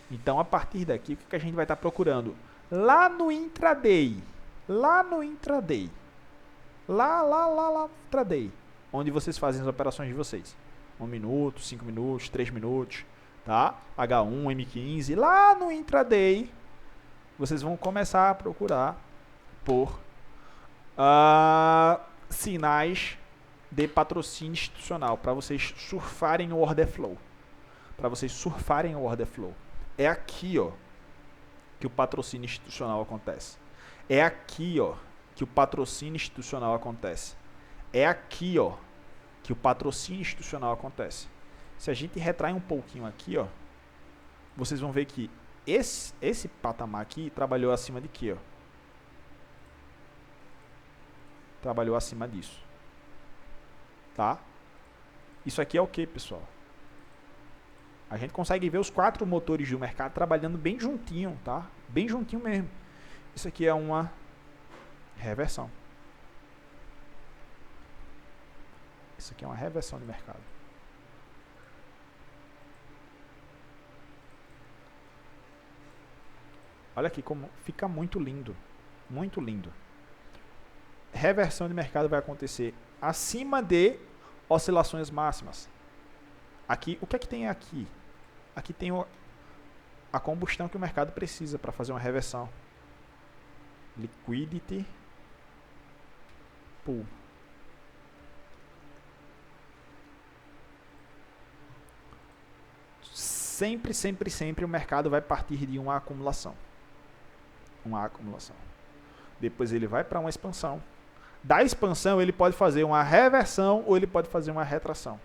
Então, a partir daqui, o que a gente vai estar procurando? Lá no intraday, lá no intraday, onde vocês fazem as operações de vocês. 1 minuto, 5 minutos, 3 minutos, tá? H1, M15, lá no intraday, vocês vão começar a procurar por sinais de patrocínio institucional, para vocês surfarem o order flow. É aqui, ó, que o patrocínio institucional acontece. É aqui, ó, que o patrocínio institucional acontece. É aqui, ó, que o patrocínio institucional acontece. Se a gente retrai um pouquinho aqui, ó, vocês vão ver que esse patamar aqui trabalhou acima de quê, ó? Trabalhou acima disso. Tá? Isso aqui é o que, pessoal? A gente consegue ver os 4 motores do mercado trabalhando bem juntinho, tá? Bem juntinho mesmo. Isso aqui é uma reversão. Isso aqui é uma reversão de mercado. Olha aqui como fica muito lindo. Muito lindo. Reversão de mercado vai acontecer acima de oscilações máximas. Aqui, o que é que tem aqui? Aqui tem a combustão que o mercado precisa para fazer uma reversão. Liquidity Pool. Sempre, sempre, sempre o mercado vai partir de uma acumulação. Uma acumulação. Depois ele vai para uma expansão. Da expansão ele pode fazer uma reversão ou ele pode fazer uma retração.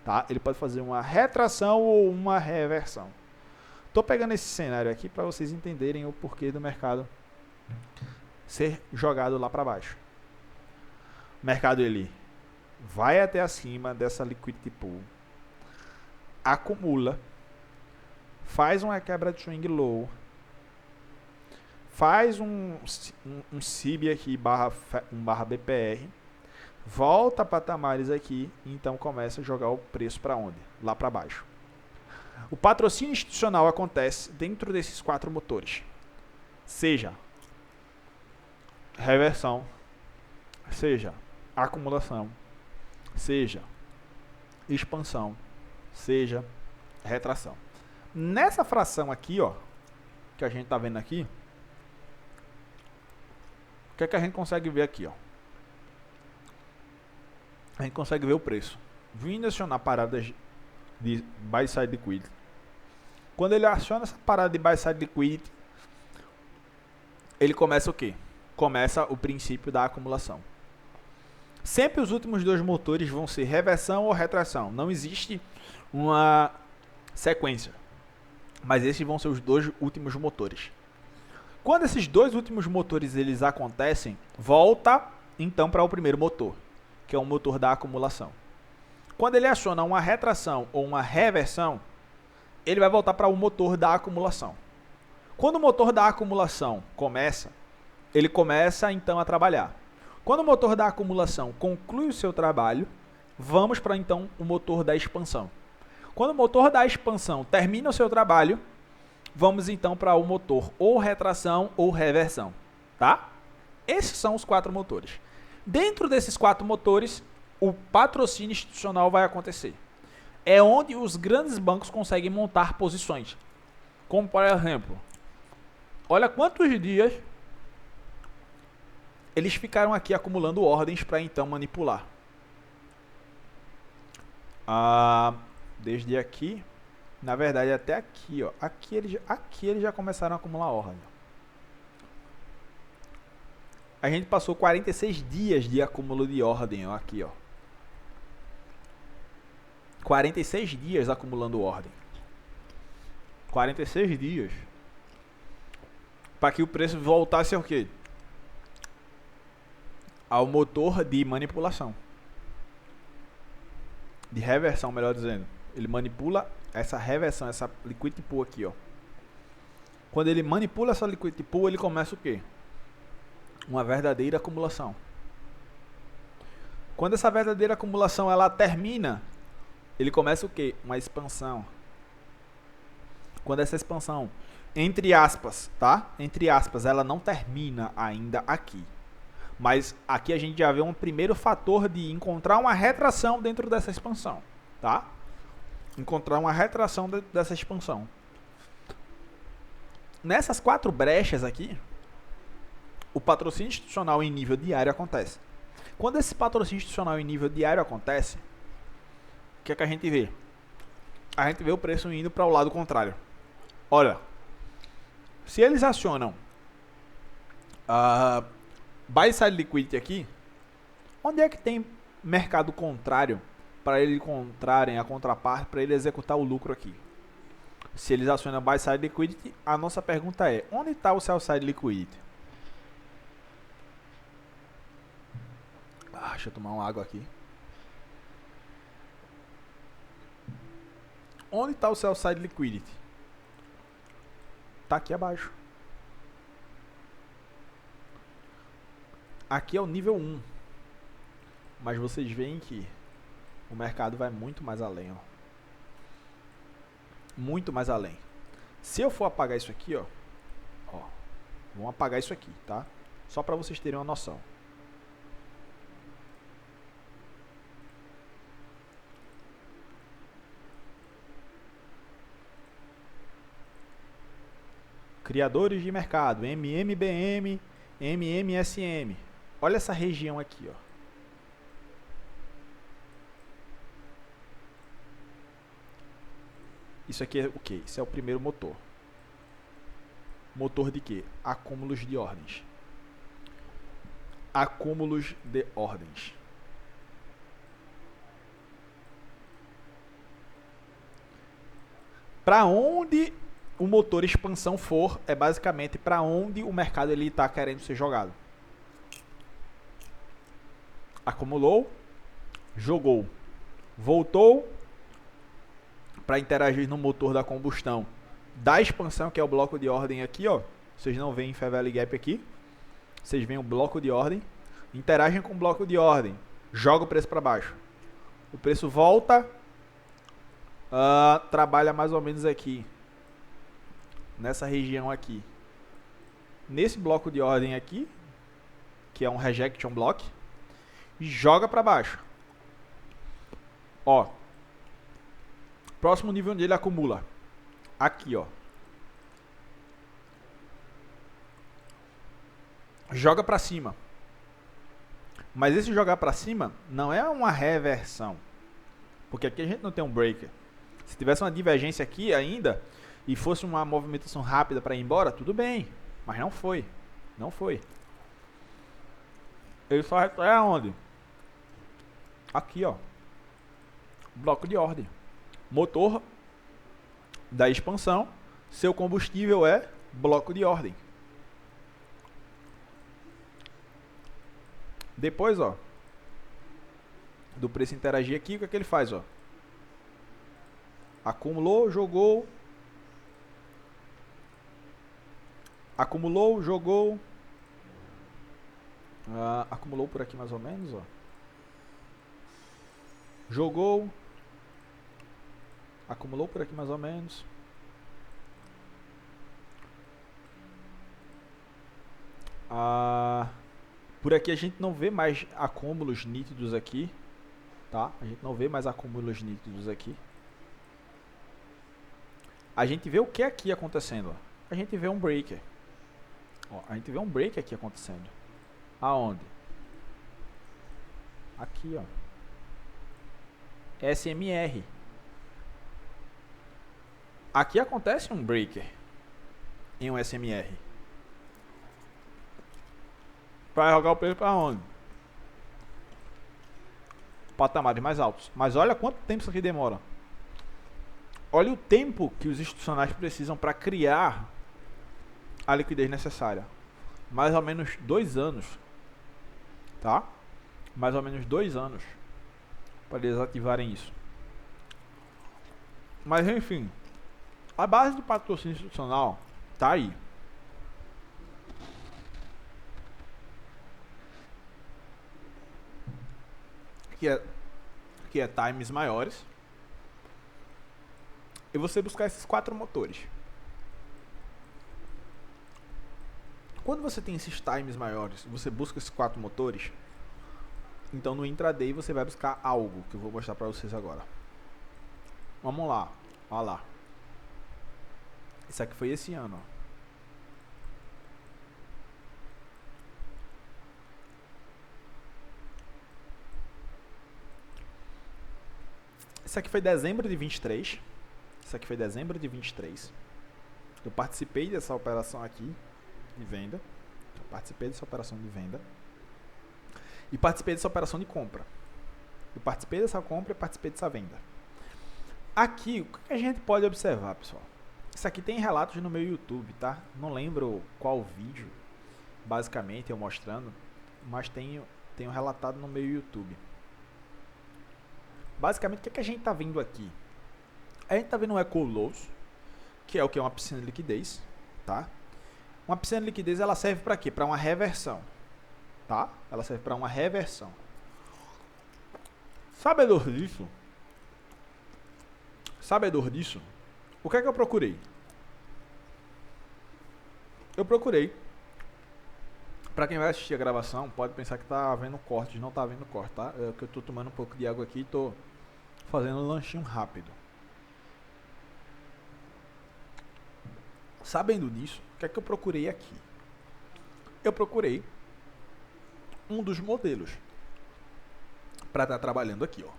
Tá? Ele pode fazer uma retração ou uma reversão. Estou pegando esse cenário aqui para vocês entenderem o porquê do mercado ser jogado lá para baixo. O mercado ele vai até acima dessa liquidity pool, acumula, faz uma quebra de swing low, faz um SIB aqui barra BPR, volta para patamares aqui e então começa a jogar o preço para onde? Lá para baixo. O patrocínio institucional acontece dentro desses 4 motores. Seja reversão, seja acumulação, seja expansão, seja retração. Nessa fração aqui, ó, que a gente tá vendo aqui, o que é que a gente consegue ver aqui, ó? A gente consegue ver o preço vindo acionar paradas de buy side liquidity. Quando ele aciona essa parada de buy side liquidity, ele começa o quê? Começa o princípio da acumulação. Sempre os últimos 2 motores vão ser reversão ou retração. Não existe uma sequência. Mas esses vão ser os 2 últimos motores. Quando esses 2 últimos motores eles acontecem, volta então para o primeiro motor, que é o motor da acumulação. Quando ele aciona uma retração ou uma reversão, ele vai voltar para o motor da acumulação. Quando o motor da acumulação começa, ele começa então a trabalhar. Quando o motor da acumulação conclui o seu trabalho, vamos para então o motor da expansão. Quando o motor da expansão termina o seu trabalho, vamos então para o motor ou retração ou reversão, tá? Esses são os 4 motores. Dentro desses 4 motores, o patrocínio institucional vai acontecer. É onde os grandes bancos conseguem montar posições. Como por exemplo, olha quantos dias eles ficaram aqui acumulando ordens para então manipular. Desde aqui, na verdade até aqui, ó, aqui eles já começaram a acumular ordem. A gente passou 46 dias de acúmulo de ordem, ó, aqui, ó. 46 dias acumulando ordem. 46 dias. Para que o preço voltasse ao quê? Ao motor de manipulação. De reversão, melhor dizendo. Ele manipula essa reversão, essa liquidity pool aqui, ó. Quando ele manipula essa liquidity pool, ele começa o quê? Uma verdadeira acumulação. Quando essa verdadeira acumulação ela termina, ele começa o quê? Uma expansão. Quando essa expansão, entre aspas, tá? Entre aspas, ela não termina ainda aqui. Mas aqui a gente já vê um primeiro fator de encontrar uma retração dentro dessa expansão, tá? Encontrar uma retração dessa expansão. Nessas 4 brechas aqui, o patrocínio institucional em nível diário acontece. Quando esse patrocínio institucional em nível diário acontece, o que é que a gente vê? A gente vê o preço indo para o lado contrário. Olha, se eles acionam buy side liquidity aqui, onde é que tem mercado contrário para eles encontrarem a contraparte, para ele executar o lucro aqui? Se eles acionam buy side liquidity, a nossa pergunta é, onde está o sell side liquidity? Deixa eu tomar uma água aqui. Onde está o sell side liquidity? Está aqui abaixo. Aqui é o nível 1. Mas vocês veem que o mercado vai muito mais além, ó. Muito mais além. Se eu for apagar isso aqui, ó, vamos apagar isso aqui, tá? Só para vocês terem uma noção. criadores de mercado, MMBM, MMSM. Olha essa região aqui, ó. Isso aqui é o que? Isso é o primeiro motor. Motor de quê? Acúmulos de ordens. Acúmulos de ordens. Para onde o motor expansão for, é basicamente para onde o mercado está querendo ser jogado. Acumulou, jogou, voltou para interagir no motor da combustão da expansão, que é o bloco de ordem aqui, ó. Vocês não veem Fair Value Gap aqui. Vocês veem o bloco de ordem, interagem com o bloco de ordem, joga o preço para baixo. O preço volta, trabalha mais ou menos aqui, nessa região aqui. Nesse bloco de ordem aqui, que é um rejection block, e joga para baixo. Ó, próximo nível onde ele acumula, aqui, ó. Joga para cima. Mas esse jogar para cima não é uma reversão, porque aqui a gente não tem um breaker. Se tivesse uma divergência aqui ainda e fosse uma movimentação rápida para ir embora, tudo bem, mas não foi. Não foi. Ele só retorna aonde? Aqui, ó. Bloco de ordem. Motor da expansão, seu combustível é bloco de ordem. Depois, ó, do preço interagir aqui, o que é que ele faz, ó? Acumulou, jogou. Acumulou, jogou. Acumulou por aqui mais ou menos, ó. Jogou. Acumulou por aqui mais ou menos. Por aqui a gente não vê mais acúmulos nítidos aqui, tá? A gente não vê mais acúmulos nítidos aqui. A gente vê o que aqui acontecendo, ó. A gente vê um breaker. Ó, a gente vê um breaker aqui acontecendo. Aonde? Aqui, ó. SMR. Aqui acontece um breaker em um SMR. Para jogar o preço para onde? Patamares mais altos. Mas olha quanto tempo isso aqui demora. Olha o tempo que os institucionais precisam para criar a liquidez necessária. Mais ou menos 2 anos. Tá? Mais ou menos 2 anos para eles ativarem isso. Mas enfim, a base do patrocínio institucional tá aí. Que é times maiores, e você buscar esses 4 motores. Quando você tem esses times maiores, você busca esses 4 motores, então no intraday você vai buscar algo que eu vou mostrar para vocês agora. Vamos lá, olha lá. Isso aqui foi esse ano, ó. Isso aqui foi dezembro de 23. Isso aqui foi dezembro de 23. Eu participei dessa operação aqui de venda. Eu participei dessa operação de venda. E participei dessa operação de compra. Eu participei dessa compra e participei dessa venda. Aqui, o que a gente pode observar, pessoal? Isso aqui tem relatos no meu YouTube, tá? Não lembro qual vídeo, basicamente, eu mostrando. Mas tenho relatado no meu YouTube. Basicamente, o que a gente está vendo aqui? A gente está vendo um Echo Lows, que é o que é uma piscina de liquidez, tá? Uma piscina de liquidez, ela serve para quê? Para uma reversão, tá? Ela serve para uma reversão. Sabedor disso, o que é que eu procurei? Eu procurei, para quem vai assistir a gravação, pode pensar que tá havendo corte, não tá havendo corte, tá? É que eu tô tomando um pouco de água aqui e tô fazendo um lanchinho rápido. Sabendo disso, o que é que eu procurei aqui? Eu procurei um dos modelos para estar trabalhando aqui, ó.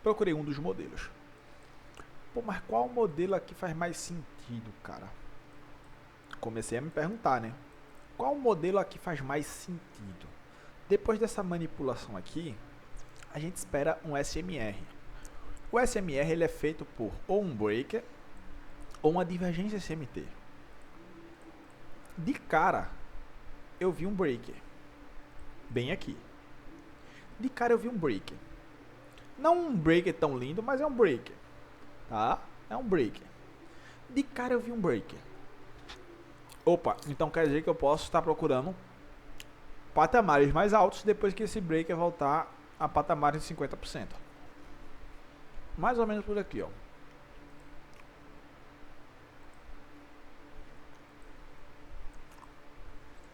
Procurei um dos modelos. Pô, mas qual modelo aqui faz mais sentido, cara? Comecei a me perguntar, né? Qual modelo aqui faz mais sentido? Depois dessa manipulação aqui, a gente espera um SMR. O SMR ele é feito por ou um breaker ou uma divergência SMT. De cara, eu vi um breaker. Bem aqui. De cara eu vi um breaker. Não um breaker tão lindo, mas é um breaker. Tá? É um breaker. De cara eu vi um breaker. Opa, então quer dizer que eu posso estar procurando patamares mais altos depois que esse breaker voltar a patamares de 50%. Mais ou menos por aqui, ó.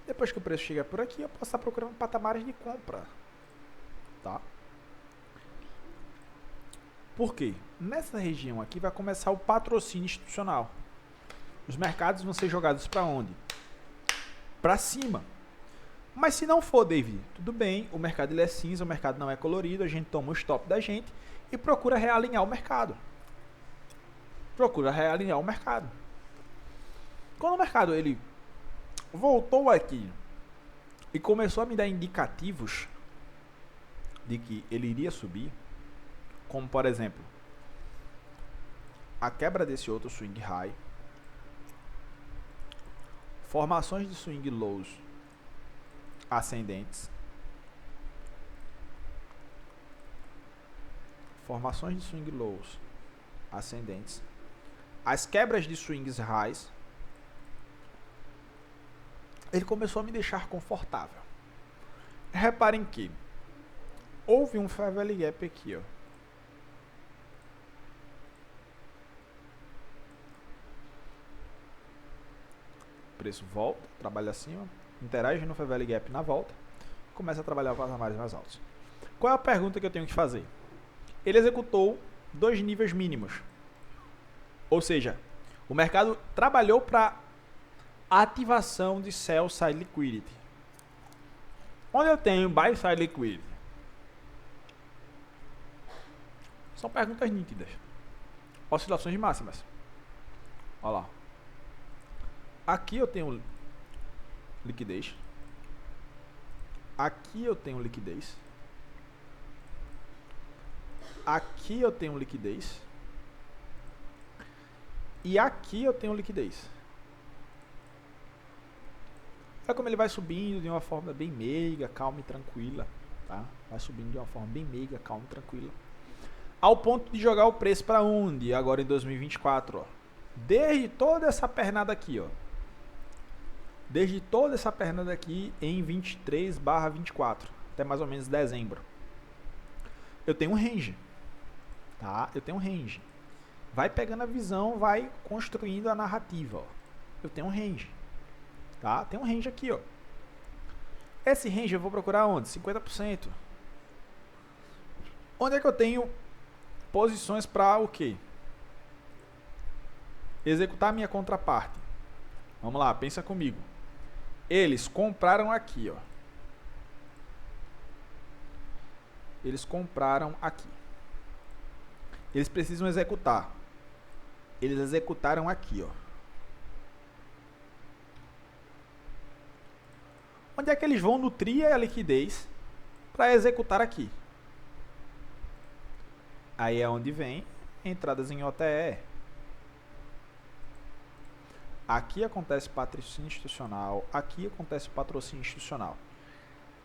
Depois que o preço chegar por aqui, eu posso estar procurando patamares de compra. Tá? Por quê? Nessa região aqui vai começar o patrocínio institucional. Os mercados vão ser jogados para onde? Para cima. Mas se não for, David, tudo bem, o mercado ele é cinza, o mercado não é colorido, a gente toma o stop da gente e procura realinhar o mercado. Procura realinhar o mercado. Quando o mercado ele voltou aqui e começou a me dar indicativos de que ele iria subir, como por exemplo, a quebra desse outro swing high, formações de swing lows ascendentes, formações de swing lows ascendentes, as quebras de swings highs, ele começou a me deixar confortável. Reparem que houve um fair value gap aqui, ó. O preço volta, trabalha acima, interage no fair value gap na volta, começa a trabalhar patamares mais altos. Qual é a pergunta que eu tenho que fazer? Ele executou 2 níveis mínimos. Ou seja, o mercado trabalhou para ativação de sell side liquidity. Onde eu tenho buy side liquidity? São perguntas nítidas. Oscilações de máximas. Olha lá. Aqui eu tenho liquidez. Aqui eu tenho liquidez. Aqui eu tenho liquidez. E aqui eu tenho liquidez. Olha como ele vai subindo de uma forma bem meiga, calma e tranquila. Tá? Vai subindo de uma forma bem meiga, calma e tranquila. Ao ponto de jogar o preço para onde? Agora em 2024. Ó. Desde toda essa pernada aqui. Ó. Desde toda essa pernada aqui em 23/24. Até mais ou menos dezembro. Eu tenho um range. Tá? Eu tenho um range. Vai pegando a visão, vai construindo a narrativa. Ó. Eu tenho um range. Tá? Tem um range aqui, ó. Esse range eu vou procurar onde? 50%. Onde é que eu tenho posições para o quê? Executar minha contraparte. Vamos lá, pensa comigo. Eles compraram aqui, ó. Eles compraram aqui. Eles precisam executar. Eles executaram aqui, ó. Onde é que eles vão nutrir a liquidez para executar aqui? Aí é onde vem entradas em OTE. Aqui acontece patrocínio institucional, aqui acontece patrocínio institucional.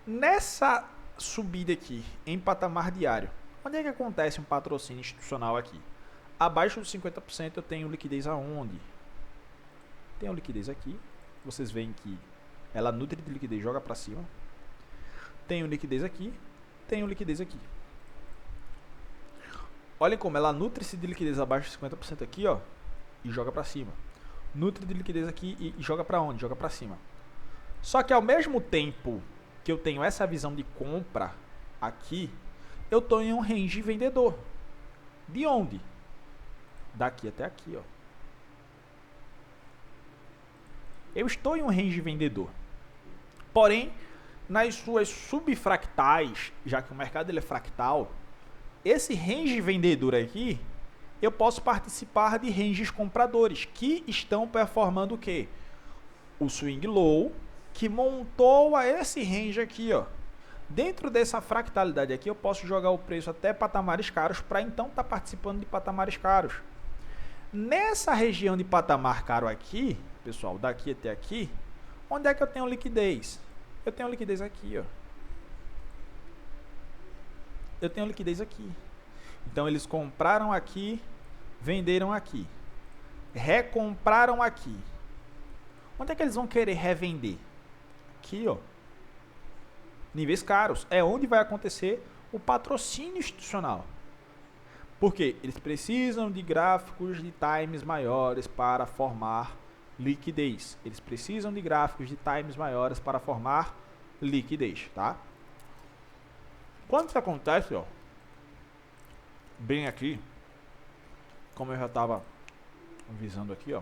Nessa subida aqui, em patamar diário, onde é que acontece um patrocínio institucional aqui? Abaixo dos 50% eu tenho liquidez aonde? Tenho liquidez aqui. Vocês veem que ela nutre de liquidez, joga para cima. Tenho liquidez aqui, tenho liquidez aqui. Olhem como ela nutre-se de liquidez abaixo de 50% aqui, ó, e joga para cima. Nutre de liquidez aqui e joga para onde? Joga para cima. Só que ao mesmo tempo que eu tenho essa visão de compra aqui, eu estou em um range vendedor. De onde? Daqui até aqui, ó. eu estou em um range vendedor. Porém, nas suas subfractais, já que o mercado ele é fractal, esse range vendedor aqui, eu posso participar de ranges compradores, que estão performando o quê? O swing low, que montou a esse range aqui, ó. Dentro dessa fractalidade aqui, eu posso jogar o preço até patamares caros, para então estar participando de patamares caros. Nessa região de patamar caro aqui, pessoal, daqui até aqui, onde é que eu tenho liquidez? Eu tenho liquidez aqui, ó. Eu tenho liquidez aqui. Então, eles compraram aqui, venderam aqui. Recompraram aqui. Onde é que eles vão querer revender? Aqui, ó. Níveis caros. É onde vai acontecer o patrocínio institucional. Por quê? Eles precisam de gráficos de times maiores para formar liquidez. Eles precisam de gráficos de times maiores para formar liquidez, tá? Quando isso acontece, ó, bem aqui, como eu já estava visando aqui, ó,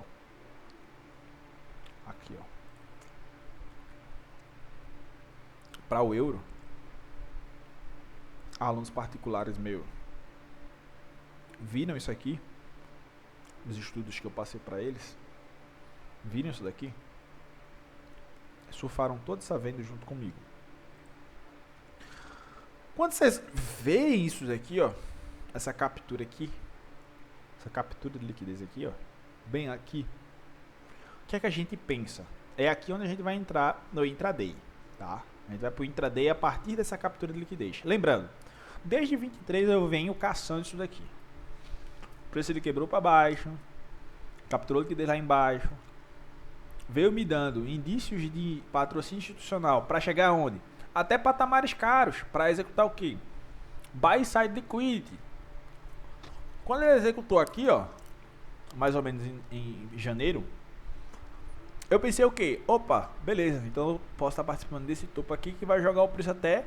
aqui, ó, para o euro, alunos particulares meus viram isso aqui, os estudos que eu passei para eles, viram isso daqui, surfaram toda essa venda junto comigo. Quando vocês veem isso daqui, ó, essa captura aqui, essa captura de liquidez aqui, ó, bem aqui, o que é que a gente pensa? É aqui onde a gente vai entrar no intraday, tá? A gente vai para o intraday a partir dessa captura de liquidez. Lembrando, desde 23 eu venho caçando isso daqui. O preço ele quebrou para baixo, capturou liquidez lá embaixo, veio me dando indícios de patrocínio institucional para chegar aonde? Até patamares caros para executar o quê? Buy side liquidity. Quando ele executou aqui, ó, mais ou menos em janeiro, eu pensei o quê? Opa, beleza, então eu posso estar participando desse topo aqui que vai jogar o preço até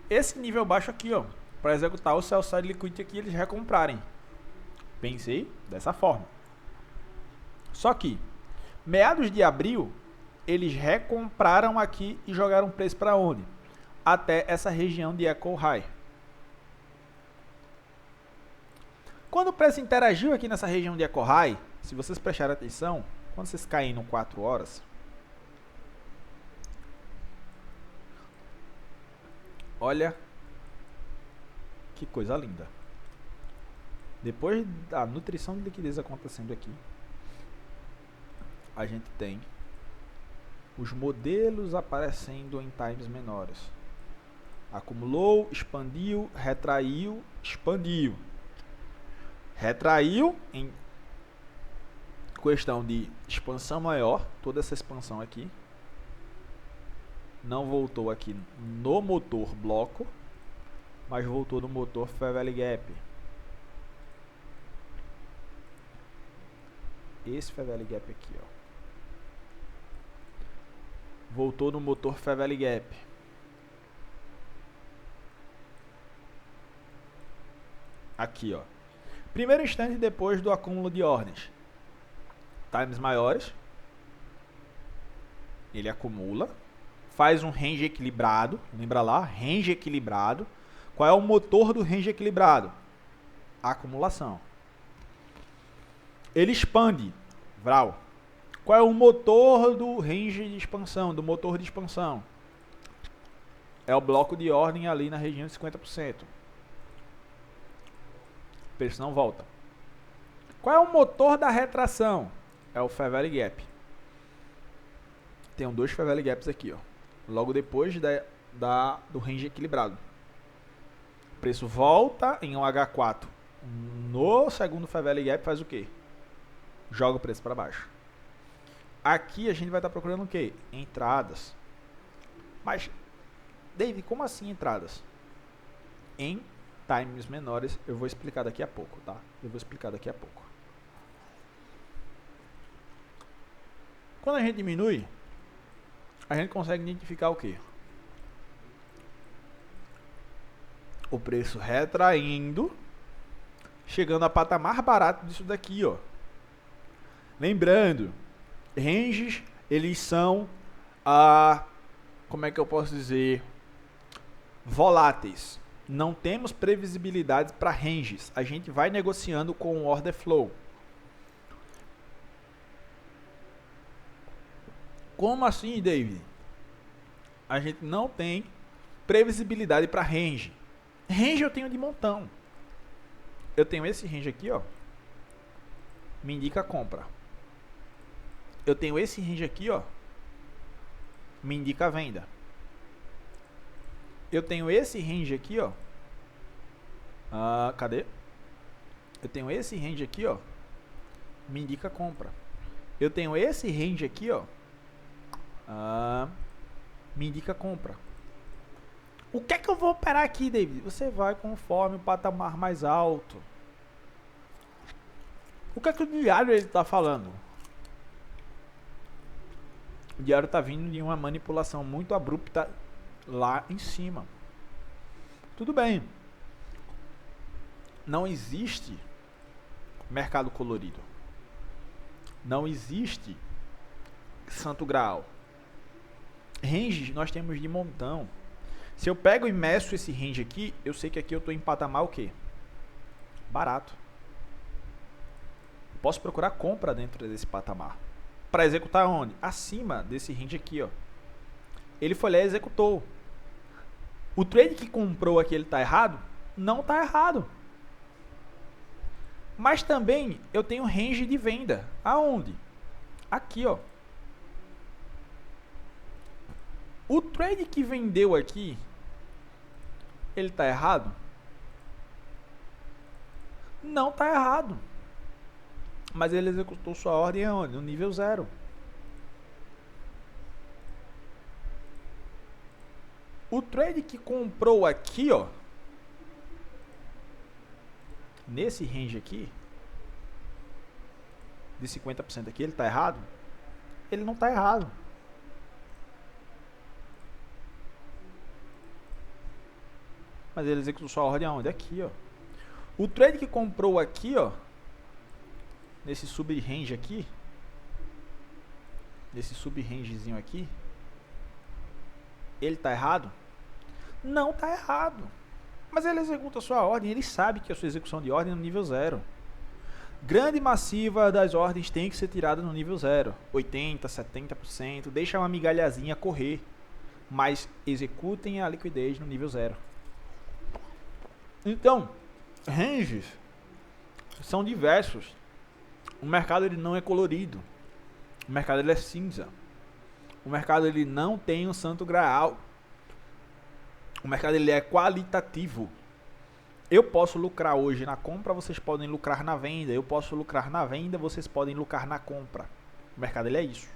esse nível baixo aqui, ó, para executar o sell side liquidity aqui e eles recomprarem. Pensei dessa forma. Só que, meados de abril, eles recompraram aqui e jogaram preço para onde? Até essa região de Echo High. Quando o preço interagiu aqui nessa região de Echo High, se vocês prestarem atenção, quando vocês caem no 4 horas, olha que coisa linda. Depois da nutrição de liquidez acontecendo aqui, a gente tem os modelos aparecendo em times menores. Acumulou, expandiu, retraiu, expandiu. Retraiu em questão de expansão maior, toda essa expansão aqui. Não voltou aqui no motor bloco, mas voltou no motor Fair Value Gap. Esse Fair Value Gap aqui, ó. Voltou no motor Fair Value Gap. Aqui, ó. Primeiro instante depois do acúmulo de ordens. Times maiores. Ele acumula. Faz um range equilibrado. Lembra lá? Range equilibrado. Qual é o motor do range equilibrado? A acumulação. Ele expande. Vral. Qual é o motor do range de expansão? Do motor de expansão? É o bloco de ordem ali na região de 50%. O preço não volta. Qual é o motor da retração? É o Fair Value Gap. Tem dois Fair Value Gaps aqui, ó. Logo depois do range equilibrado. O preço volta em um H4. No segundo Fair Value Gap faz o quê? Joga o preço para baixo. Aqui a gente vai estar procurando o quê? Entradas. Mas, David, como assim entradas? Em times menores, eu vou explicar daqui a pouco, tá? Eu vou explicar daqui a pouco. Quando a gente diminui, a gente consegue identificar o quê? O preço retraindo, chegando a patamar barato disso daqui, ó. Lembrando, ranges eles são, como é que eu posso dizer, voláteis. Não temos previsibilidade para ranges. A gente vai negociando com o order flow. Como assim, David? A gente não tem previsibilidade para range. Range eu tenho de montão. Eu tenho esse range aqui, ó. Me indica a compra. Eu tenho esse range aqui, ó. Me indica a venda. Eu tenho esse range aqui, ó. Cadê? Eu tenho esse range aqui, ó. Me indica a compra. Eu tenho esse range aqui, ó. Me indica a compra. O que é que eu vou operar aqui, David? Você vai conforme o patamar mais alto. O que é que o diário ele tá falando? O diário tá vindo de uma manipulação muito abrupta lá em cima. Tudo bem. Não existe mercado colorido. Não existe santo graal. Ranges nós temos de montão. Se eu pego e meço esse range aqui, eu sei que aqui eu estou em patamar o quê? Barato. Posso procurar compra dentro desse patamar. Para executar onde? Acima desse range aqui, ó. Ele foi lá e executou. O trade que comprou aqui, ele está errado? Não está errado. Mas também eu tenho range de venda. Aonde? Aqui, ó. O trade que vendeu aqui, ele está errado? Não está errado. Mas ele executou sua ordem aonde? No nível 0. O trade que comprou aqui, ó, nesse range aqui, de 50% aqui, ele está errado? Ele não está errado. Mas ele executou sua ordem aonde? Aqui, ó. O trade que comprou aqui, ó, nesse sub-range aqui, nesse sub-rangezinho aqui, ele tá errado? Não tá errado. Mas ele executa a sua ordem, ele sabe que a sua execução de ordem é no nível 0. Grande massiva das ordens tem que ser tirada no nível 0. 80%, 70%, deixa uma migalhazinha correr. Mas executem a liquidez no nível 0. Então, ranges são diversos. O mercado ele não é colorido. O mercado ele é cinza. O mercado ele não tem um santo graal. O mercado ele é qualitativo. Eu posso lucrar hoje na compra, vocês podem lucrar na venda. Eu posso lucrar na venda, vocês podem lucrar na compra. O mercado ele é isso.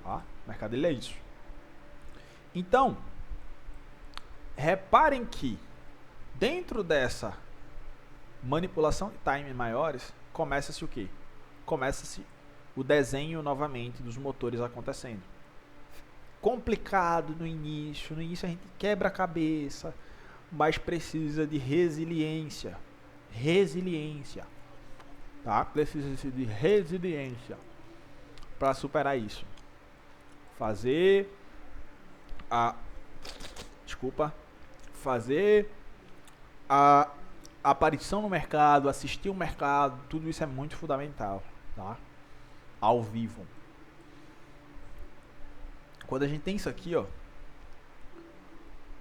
Tá? O mercado ele é isso. Então, reparem que dentro dessa manipulação de time maiores, começa-se o quê? Começa-se o desenho novamente dos motores acontecendo. Complicado no início a gente quebra a cabeça, mas precisa de resiliência. Tá? Precisa de resiliência para superar isso. Fazer a aparição no mercado, assistir o mercado, tudo isso é muito fundamental, tá? Ao vivo. Quando a gente tem isso aqui, ó,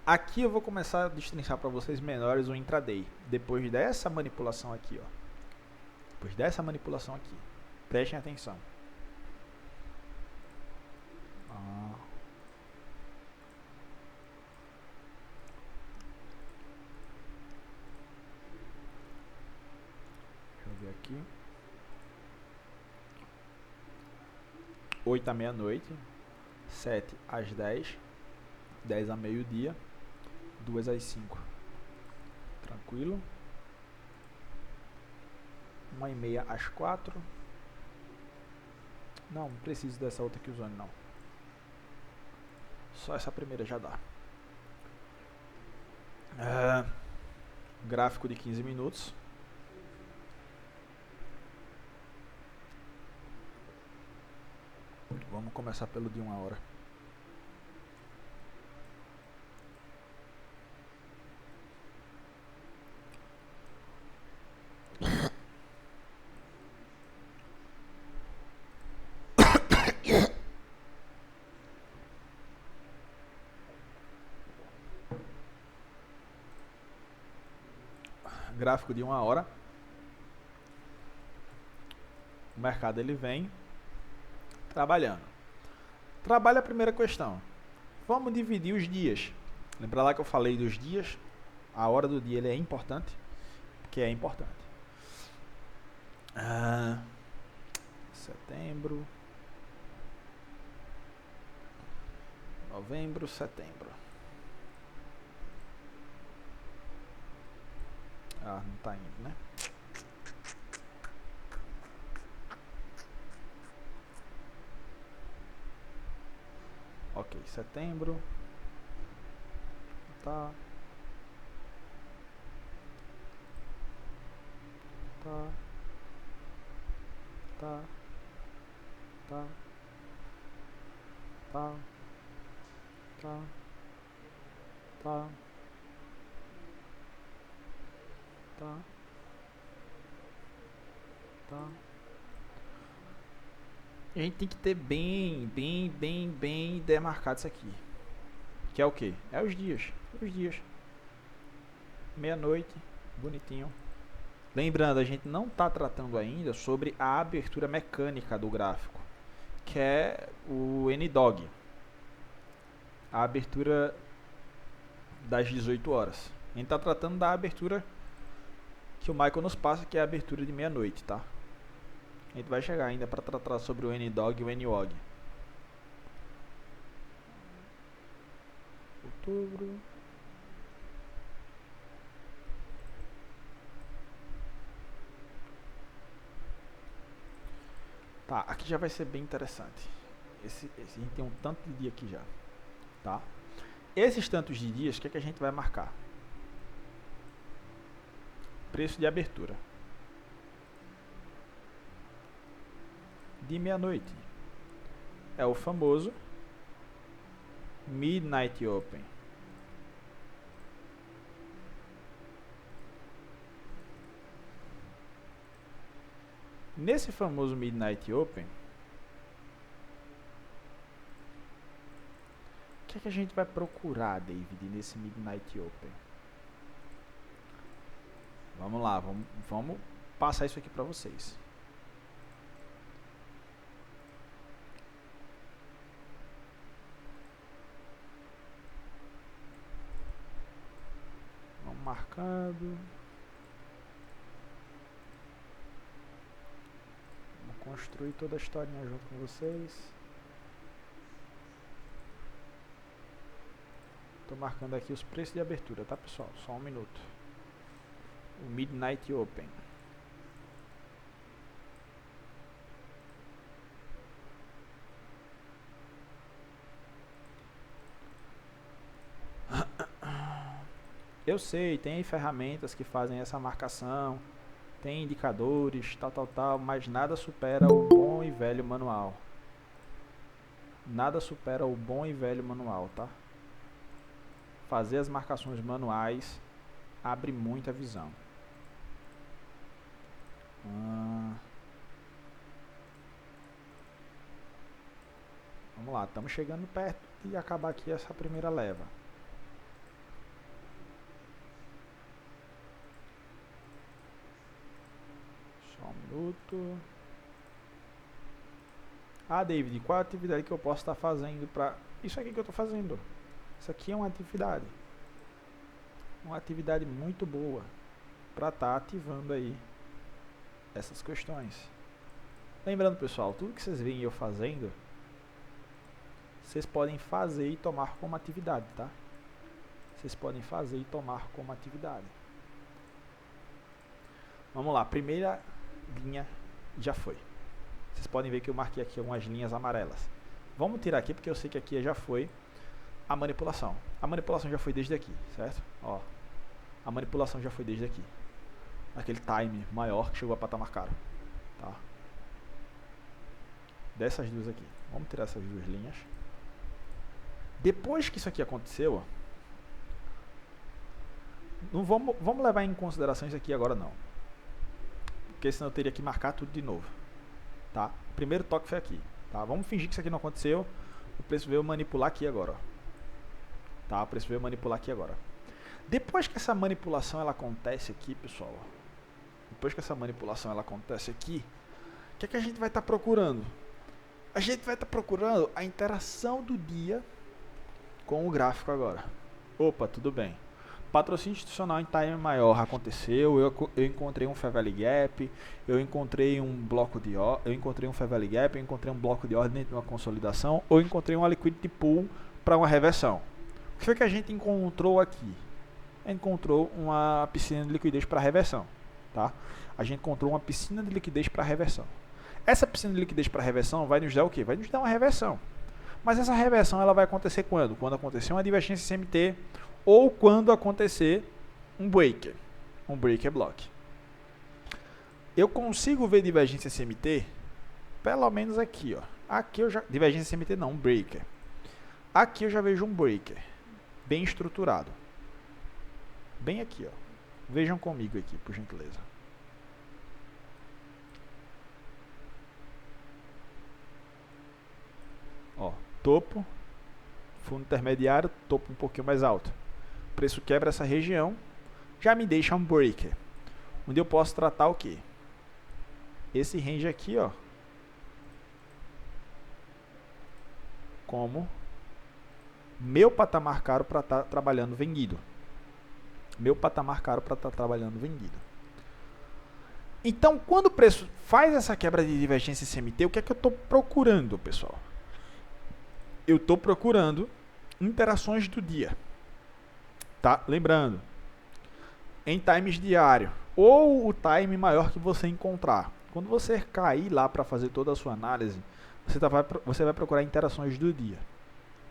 aqui eu vou começar a destrinchar para vocês menores o intraday, depois dessa manipulação aqui, ó. Depois dessa manipulação aqui. Prestem atenção. Deixa eu ver aqui. 8 à meia-noite, 7 às 10, 10 a meio-dia, 2 às 5. Tranquilo. 1h30 às 4. Não preciso dessa outra aqui usando, não. Só essa primeira já dá. Gráfico de 15 minutos. Vamos começar pelo de 1 hora. Gráfico de 1 hora. O mercado ele vem trabalhando. Trabalha a primeira questão. Vamos dividir os dias. Lembra lá que eu falei dos dias? A hora do dia ele é importante, porque é importante. Setembro, novembro, setembro. Não tá indo, né? Ok, setembro. Tá. Tá. Tá. Tá. Tá. Tá. Tá. Tá. Tá. A gente tem que ter bem demarcado isso aqui. Que é o que? É os dias. Os dias. Meia-noite. Bonitinho. Lembrando, a gente não está tratando ainda sobre a abertura mecânica do gráfico, que é o NDOG. A abertura das 18 horas. A gente está tratando da abertura que o Michael nos passa, que é a abertura de meia-noite, tá? A gente vai chegar ainda para tratar sobre o NDOG e o NWOG. Outubro. Tá, aqui já vai ser bem interessante. A gente tem um tanto de dia aqui já, tá? Esses tantos de dias, o que é que a gente vai marcar? Preço de abertura. De meia-noite. É o famoso Midnight Open. Nesse famoso Midnight Open, o que é que a gente vai procurar, David, nesse Midnight Open? Vamos lá, vamos passar isso aqui para vocês. Vamos marcado. Vamos construir toda a historinha junto com vocês. Estou marcando aqui os preços de abertura, tá, pessoal? Só um minuto. O Midnight Open. Eu sei, tem ferramentas que fazem essa marcação, tem indicadores, tal, mas nada supera o bom e velho manual. Nada supera o bom e velho manual, tá? Fazer as marcações manuais abre muita visão. Vamos lá, estamos chegando perto de acabar aqui essa primeira leva. Só um minuto. David, qual a atividade que eu posso estar fazendo para... Isso aqui que eu estou fazendo. Isso aqui é uma atividade. Uma atividade muito boa para estar ativando aí essas questões. Lembrando, pessoal, tudo que vocês veem eu fazendo, vocês podem fazer e tomar como atividade, tá? Vocês podem fazer e tomar como atividade. Vamos lá, primeira linha já foi. Vocês podem ver que eu marquei aqui algumas linhas amarelas. Vamos tirar aqui porque eu sei que aqui já foi a manipulação. A manipulação já foi desde aqui, certo? Ó, a manipulação já foi desde aqui. Aquele time maior que chegou a patamar caro, tá? Dessas duas aqui. Vamos tirar essas duas linhas. Depois que isso aqui aconteceu, ó, não vamos levar em consideração isso aqui agora não, porque senão eu teria que marcar tudo de novo, tá? O primeiro toque foi aqui, tá? Vamos fingir que isso aqui não aconteceu. O preço veio manipular aqui agora, ó. Tá? O preço veio manipular aqui agora. Depois que essa manipulação ela acontece aqui, pessoal, ó, depois que essa manipulação ela acontece aqui, o que é que a gente vai estar procurando? A gente vai estar procurando a interação do dia com o gráfico agora. Opa, tudo bem. Patrocínio institucional em time maior aconteceu, eu encontrei um Fair Value Gap, eu encontrei um bloco de ordem, eu encontrei um Fair Value Gap, eu encontrei um bloco de ordem dentro de uma consolidação, ou encontrei uma liquidity pool para uma reversão. O que foi que a gente encontrou aqui? A gente encontrou uma piscina de liquidez para reversão, tá? A gente encontrou uma piscina de liquidez para reversão. Essa piscina de liquidez para reversão vai nos dar o quê? Vai nos dar uma reversão. Mas essa reversão ela vai acontecer quando? Quando acontecer uma divergência CMT ou quando acontecer um breaker block. Eu consigo ver divergência CMT pelo menos aqui, ó. Aqui eu já divergência CMT não, um breaker. Aqui eu já vejo um breaker bem estruturado. Bem aqui, ó. Vejam comigo aqui, por gentileza. Ó, topo, fundo intermediário, topo um pouquinho mais alto. O preço quebra essa região, já me deixa um breaker, onde eu posso tratar o quê? Esse range aqui, ó, como meu patamar caro para estar trabalhando vendido. Meu patamar caro para estar trabalhando vendido. Então, quando o preço faz essa quebra de divergência CMT, o que é que eu estou procurando, pessoal? Eu estou procurando interações do dia. Tá? Lembrando, em times diário ou o time maior que você encontrar. Quando você cair lá para fazer toda a sua análise, você vai procurar interações do dia.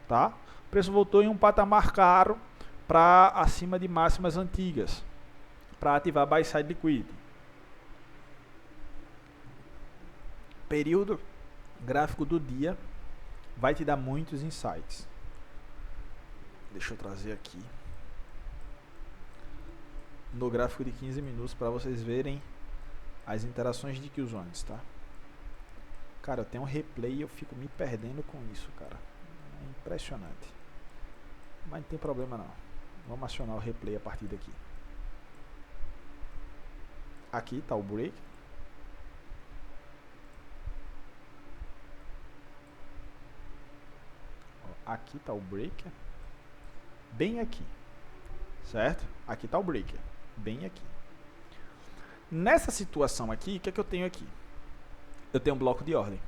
Tá? O preço voltou em um patamar caro para acima de máximas antigas, para ativar buy side liquidity. Período gráfico do dia vai te dar muitos insights. Deixa eu trazer aqui no gráfico de 15 minutos para vocês verem as interações de Killzones, tá? Cara, eu tenho um replay e eu fico me perdendo com isso, cara. É impressionante. Mas não tem problema não. Vamos acionar o replay a partir daqui. Aqui está o break. Aqui está o breaker. Bem aqui. Certo? Aqui está o breaker. Bem aqui. Nessa situação aqui, o que é que eu tenho aqui? Eu tenho um bloco de ordem.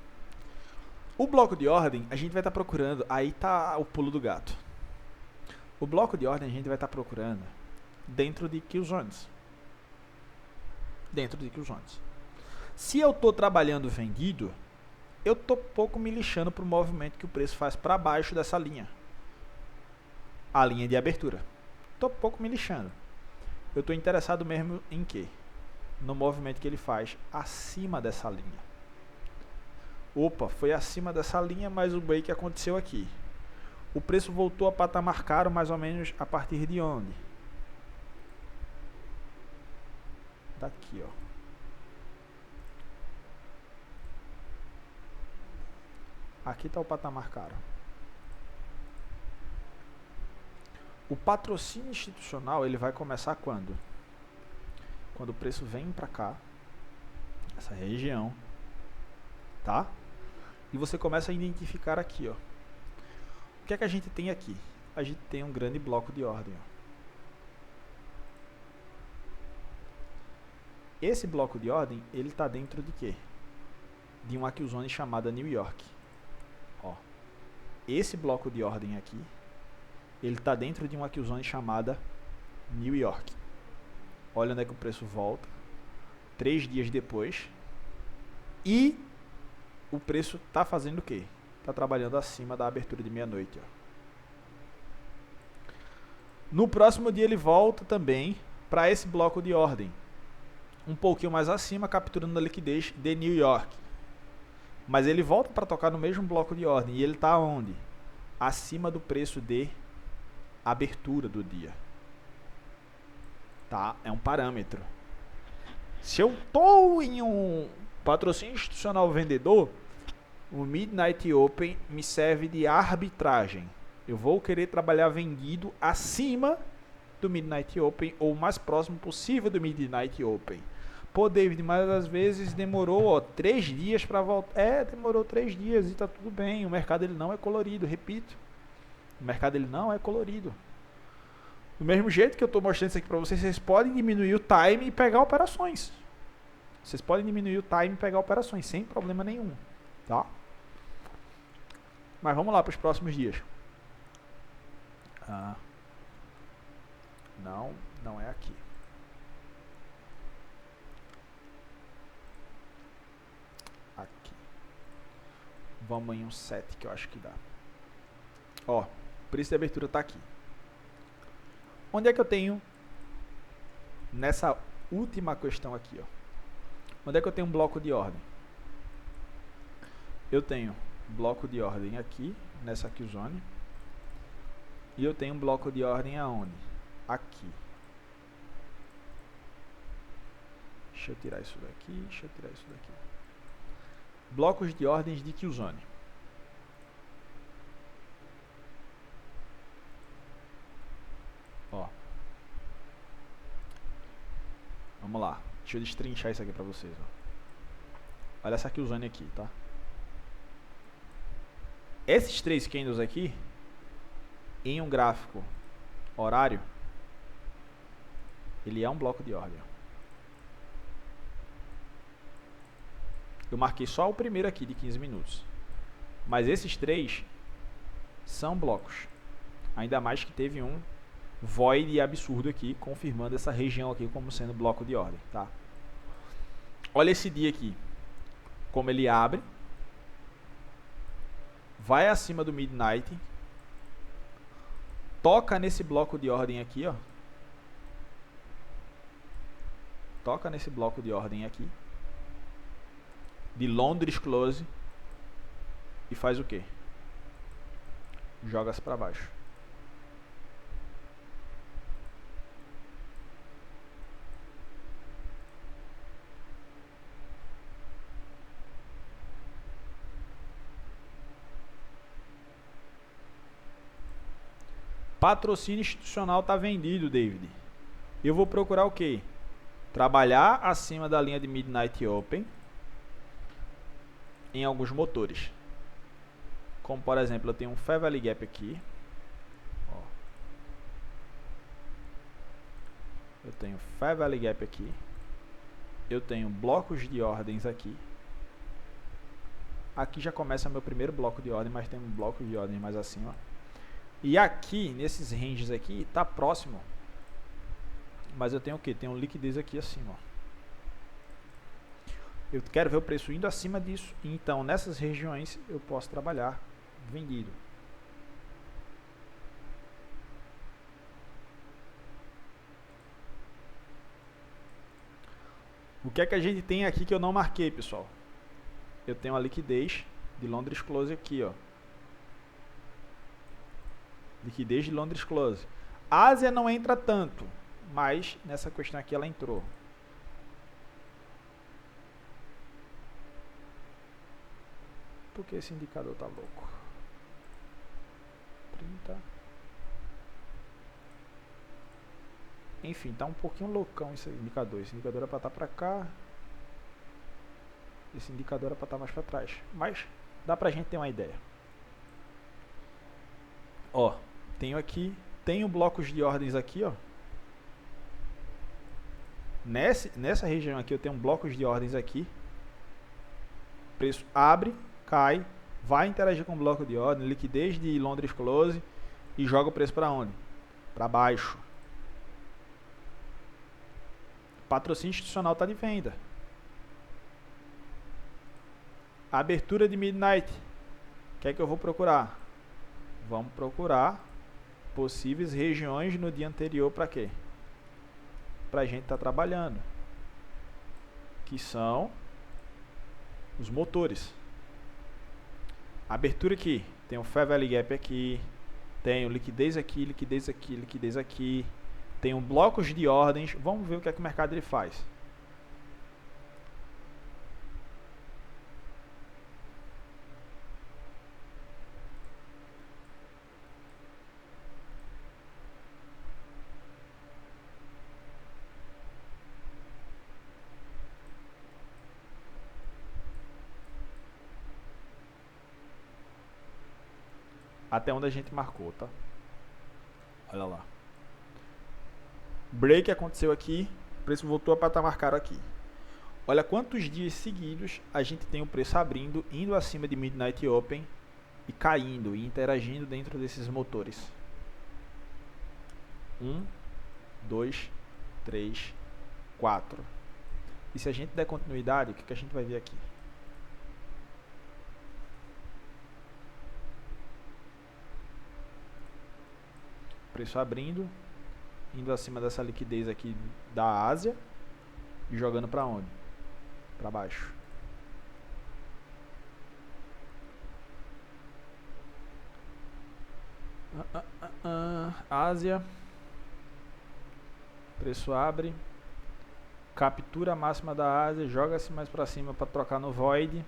O bloco de ordem, a gente vai estar procurando... Aí está o pulo do gato. O bloco de ordem a gente vai estar procurando dentro de Killzones. Dentro de Killzones. Se eu estou trabalhando vendido, eu estou pouco me lixando para o movimento que o preço faz para baixo dessa linha. A linha de abertura. Estou pouco me lixando. Eu estou interessado mesmo em quê? No movimento que ele faz acima dessa linha. Opa, foi acima dessa linha, mas o break aconteceu aqui. O preço voltou a patamar caro mais ou menos a partir de onde? Daqui, ó. Aqui está o patamar caro. O patrocínio institucional ele vai começar quando? Quando o preço vem para cá, essa região, tá? E você começa a identificar aqui, ó. O que é que a gente tem aqui? A gente tem um grande bloco de ordem, ó. Esse bloco de ordem, ele está dentro de quê? De uma killzone chamada New York. Ó. Esse bloco de ordem aqui, ele está dentro de uma killzone chamada New York. Olha onde é que o preço volta. 3 dias depois. E o preço está fazendo o quê? Está trabalhando acima da abertura de meia-noite. No próximo dia ele volta também para esse bloco de ordem. Um pouquinho mais acima, capturando a liquidez de New York. Mas ele volta para tocar no mesmo bloco de ordem. E ele está onde? Acima do preço de abertura do dia. Tá? É um parâmetro. Se eu estou em um patrocínio institucional vendedor, o Midnight Open me serve de arbitragem. Eu vou querer trabalhar vendido acima do Midnight Open ou o mais próximo possível do Midnight Open. Pô, David, mas às vezes demorou 3 dias para voltar. Demorou 3 dias e tá tudo bem. O mercado ele não é colorido, repito. O mercado ele não é colorido. Do mesmo jeito que eu estou mostrando isso aqui para vocês, vocês podem diminuir o time e pegar operações. Vocês podem diminuir o time e pegar operações sem problema nenhum, tá? Mas vamos lá para os próximos dias. Não é aqui. Aqui. Vamos em um 7 que eu acho que dá. Ó, o preço de abertura está aqui. Onde é que eu tenho nessa última questão aqui, ó? Onde é que eu tenho um bloco de ordem? Eu tenho bloco de ordem aqui, nessa Q-Zone. E eu tenho um bloco de ordem aonde? Aqui. Deixa eu tirar isso daqui, Blocos de ordens de Q-Zone. Ó. Vamos lá. Deixa eu destrinchar isso aqui pra vocês, ó. Olha essa Q-Zone aqui, tá? Esses 3 candles aqui, em um gráfico horário, ele é um bloco de ordem. Eu marquei só o primeiro aqui de 15 minutos. Mas esses 3 são blocos. Ainda mais que teve um void absurdo aqui, confirmando essa região aqui como sendo bloco de ordem, tá? Olha esse dia aqui. Como ele abre. Vai acima do Midnight. Toca nesse bloco de ordem aqui, ó. Toca nesse bloco de ordem aqui. De Londres Close. E faz o quê? Joga-se para baixo. Patrocínio institucional está vendido, David. Eu vou procurar o quê? Trabalhar acima da linha de Midnight Open em alguns motores. Como por exemplo, eu tenho um Fair Value Gap aqui. Ó. Eu tenho Fair Value Gap aqui. Eu tenho blocos de ordens aqui. Aqui já começa meu primeiro bloco de ordem, mas tem um bloco de ordem mais acima. E aqui, nesses ranges aqui, tá próximo. Mas eu tenho o que? Tenho liquidez aqui acima, ó. Eu quero ver o preço indo acima disso. Então, nessas regiões, eu posso trabalhar vendido. O que é que a gente tem aqui que eu não marquei, pessoal? Eu tenho a liquidez de Londres Close aqui, ó. Liquidez de Londres Close. A Ásia não entra tanto, mas nessa questão aqui ela entrou. Por que esse indicador tá louco? 30. Enfim, tá um pouquinho loucão esse indicador. Esse indicador é para estar para cá. Esse indicador é para estar mais para trás. Mas dá pra gente ter uma ideia. Ó, tenho blocos de ordens aqui, ó. Nessa região aqui eu tenho blocos de ordens aqui. O preço abre, cai, vai interagir com o bloco de ordem, liquidez de Londres Close e joga o preço para onde? Para baixo. Patrocínio institucional está de venda. Abertura de Midnight. O que é que eu vou procurar? Vamos procurar possíveis regiões no dia anterior para quê? Para a gente estar trabalhando. Que são os motores. Abertura aqui, tem o Fair Value Gap aqui, tem o liquidez aqui, liquidez aqui, liquidez aqui, tem um blocos de ordens. Vamos ver o que é que o mercado ele faz. Até onde a gente marcou, tá? Olha lá. Break aconteceu aqui, o preço voltou a patamar caro aqui. Olha quantos dias seguidos a gente tem o preço abrindo, indo acima de Midnight Open e caindo e interagindo dentro desses motores. 1, 2, 3, 4. E se a gente der continuidade, o que a gente vai ver aqui? Preço abrindo, indo acima dessa liquidez aqui da Ásia e jogando para onde? Para baixo. Ásia, preço abre, captura a máxima da Ásia, joga-se mais para cima para trocar no void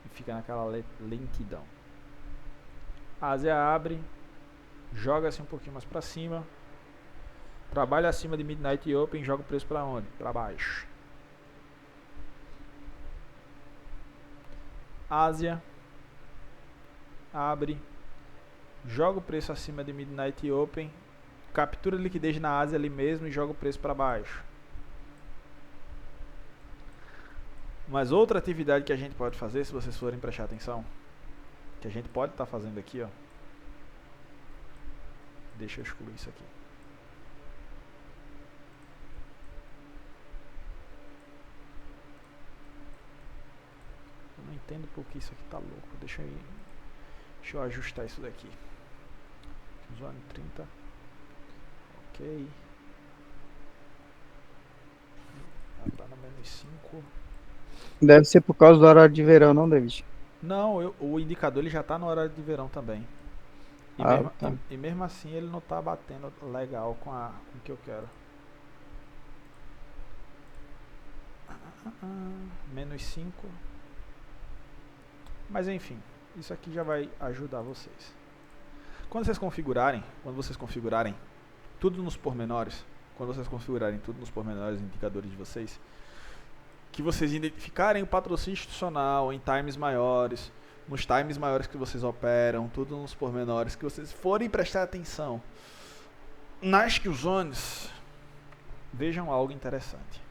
e fica naquela lentidão. A Ásia abre, joga-se um pouquinho mais para cima, trabalha acima de Midnight Open, joga o preço para onde? Para baixo. Ásia abre, joga o preço acima de Midnight Open, captura a liquidez na Ásia ali mesmo e joga o preço para baixo. Mas outra atividade que a gente pode fazer, se vocês forem prestar atenção, que a gente pode estar fazendo aqui, ó. Deixa eu excluir isso aqui. Eu não entendo porque isso aqui tá louco. Deixa eu ajustar isso daqui. Zone 30. Ok. Tá no menos 5. Deve ser por causa do horário de verão, não, David? Não, o indicador ele já está no horário de verão também. E mesmo assim ele não está batendo legal com o que eu quero. Menos 5. Mas enfim, isso aqui já vai ajudar vocês. Quando vocês configurarem tudo nos pormenores, indicadores de vocês, que vocês identificarem o patrocínio institucional em times maiores, nos times maiores que vocês operam, tudo nos pormenores, que vocês forem prestar atenção nas kill zones, vejam algo interessante.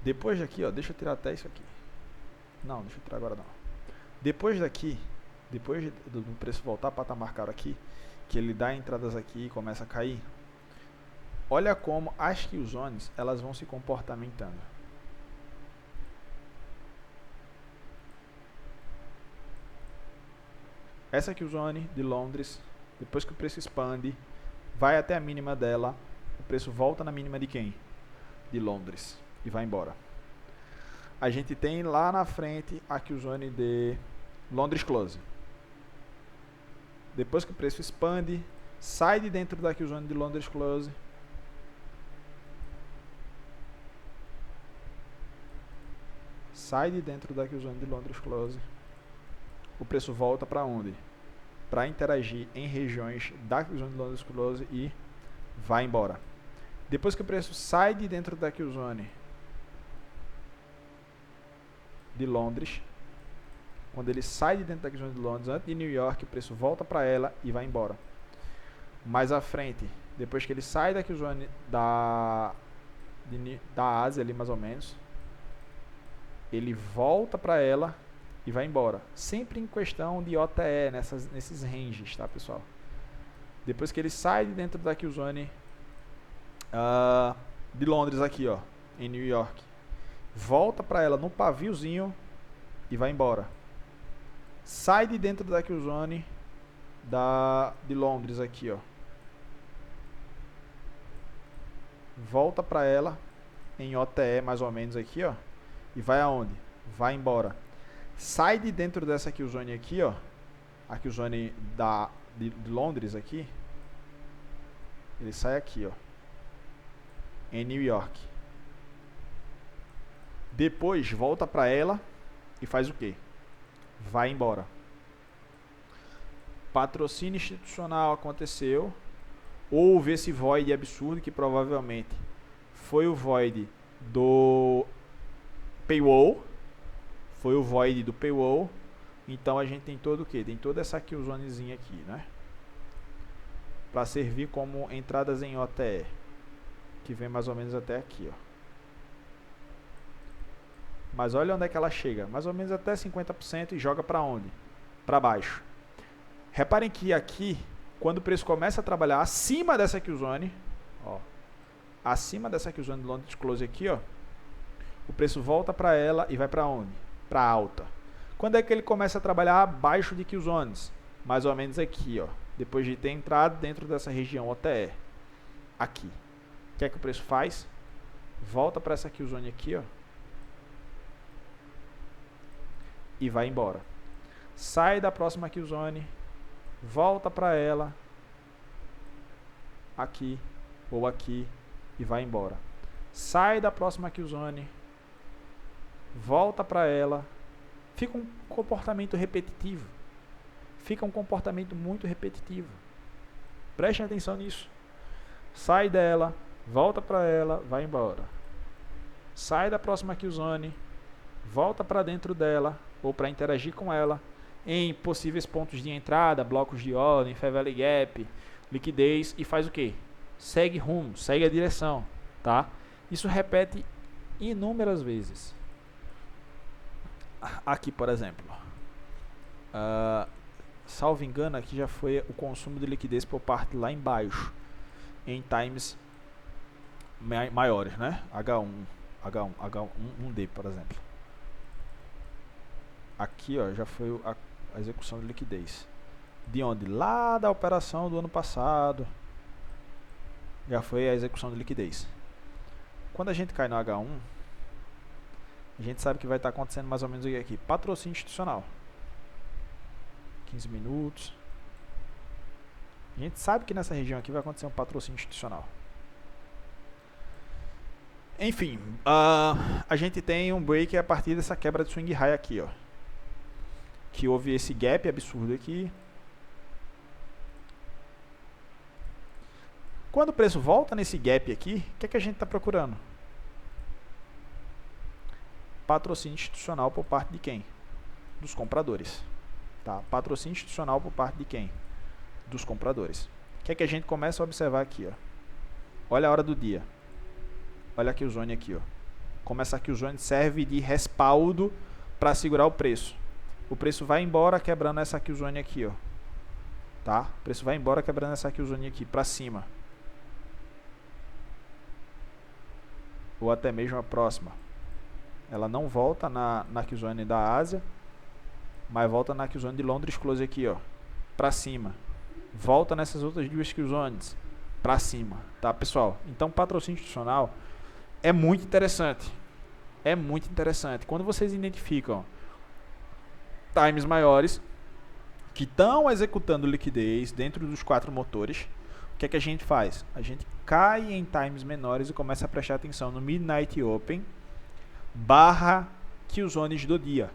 Depois daqui, ó, deixa eu tirar até isso aqui. Não, deixa eu tirar agora não. Depois daqui, depois do preço voltar a patamar caro aqui, que ele dá entradas aqui e começa a cair, olha como as kill zones elas vão se comportamentando. Essa kill zone de Londres, depois que o preço expande, vai até a mínima dela, o preço volta na mínima de quem? De Londres e vai embora. A gente tem lá na frente a kill zone de Londres Close. Depois que o preço expande, sai de dentro da kill zone de Londres Close. Sai de dentro da kill zone de Londres Close. O preço volta para onde? Para interagir em regiões da kill zone de Londres Close e vai embora. Depois que o preço sai de dentro da kill zone de Londres, quando ele sai de dentro da kill zone de Londres, antes de New York, o preço volta para ela e vai embora. Mais à frente, depois que ele sai da kill zone da Ásia ali mais ou menos, ele volta para ela e vai embora. Sempre em questão de OTE, nesses ranges, tá, pessoal? Depois que ele sai de dentro da kill zone de Londres aqui, ó, em New York, volta para ela no paviozinho e vai embora. Sai de dentro da kill zone de Londres aqui, ó. Volta para ela em OTE mais ou menos aqui, ó. e vai aonde? Vai embora. Sai de dentro dessa Killzone aqui, ó. A Killzone de Londres aqui. Ele sai aqui, ó. Em New York. Depois volta para ela e faz o quê? Vai embora. Patrocínio institucional aconteceu. Houve esse void absurdo que provavelmente foi o void do paywall. Foi o void do paywall. Então a gente tem todo o quê? Tem toda essa killzonezinha aqui, né? Para servir como entradas em OTE. Que vem mais ou menos até aqui, ó. Mas olha onde é que ela chega. Mais ou menos até 50% e joga para onde? Para baixo. Reparem que aqui, quando o preço começa a trabalhar acima dessa killzone, ó, acima dessa killzone de Londres Close aqui, ó, o preço volta para ela e vai para onde? Para alta. Quando é que ele começa a trabalhar abaixo de killzones? Mais ou menos aqui, ó, depois de ter entrado dentro dessa região OTE. Aqui. O que é que o preço faz? Volta para essa killzone aqui, ó, e vai embora. Sai da próxima killzone, volta para ela, aqui ou aqui, e vai embora. Sai da próxima killzone, volta para ela. Fica um comportamento repetitivo. Fica um comportamento muito repetitivo. Prestem atenção nisso. Sai dela, volta para ela, vai embora. Sai da próxima killzone, volta para dentro dela ou para interagir com ela em possíveis pontos de entrada, blocos de ordem, Fair Value Gap, liquidez, e faz o que? Segue rumo, segue a direção, tá? Isso repete inúmeras vezes. Aqui, por exemplo, salvo engano, aqui já foi o consumo de liquidez por parte lá embaixo, em times maiores, né? H1D, por exemplo. Aqui, ó, já foi a execução de liquidez. De onde? Lá da operação do ano passado. Já foi a execução de liquidez. Quando a gente cai no H1, a gente sabe que vai estar acontecendo mais ou menos aqui. Patrocínio institucional. 15 minutos. A gente sabe que nessa região aqui vai acontecer um patrocínio institucional. Enfim, a gente tem um break a partir dessa quebra de swing high aqui, ó. Que houve esse gap absurdo aqui. Quando o preço volta nesse gap aqui, o que é que a gente está procurando? Patrocínio institucional por parte de quem? Dos compradores. Tá? Patrocínio institucional por parte de quem? Dos compradores. O que é que a gente começa a observar aqui? Ó? Olha a hora do dia. Olha aqui o zone aqui. Ó. Começa aqui o zone, serve de respaldo para segurar o preço. O preço vai embora quebrando essa killzone aqui, ó. Tá? O preço vai embora quebrando essa killzone aqui para cima. Ou até mesmo a próxima. Ela não volta na killzone da Ásia, mas volta na killzone de Londres Close aqui, ó, para cima. Volta nessas outras duas killzones para cima, tá, pessoal? Então, patrocínio institucional é muito interessante. É muito interessante. Quando vocês identificam times maiores que estão executando liquidez dentro dos 4 motores, o que é que a gente faz? A gente cai em times menores e começa a prestar atenção no Midnight Open barra killzones do dia.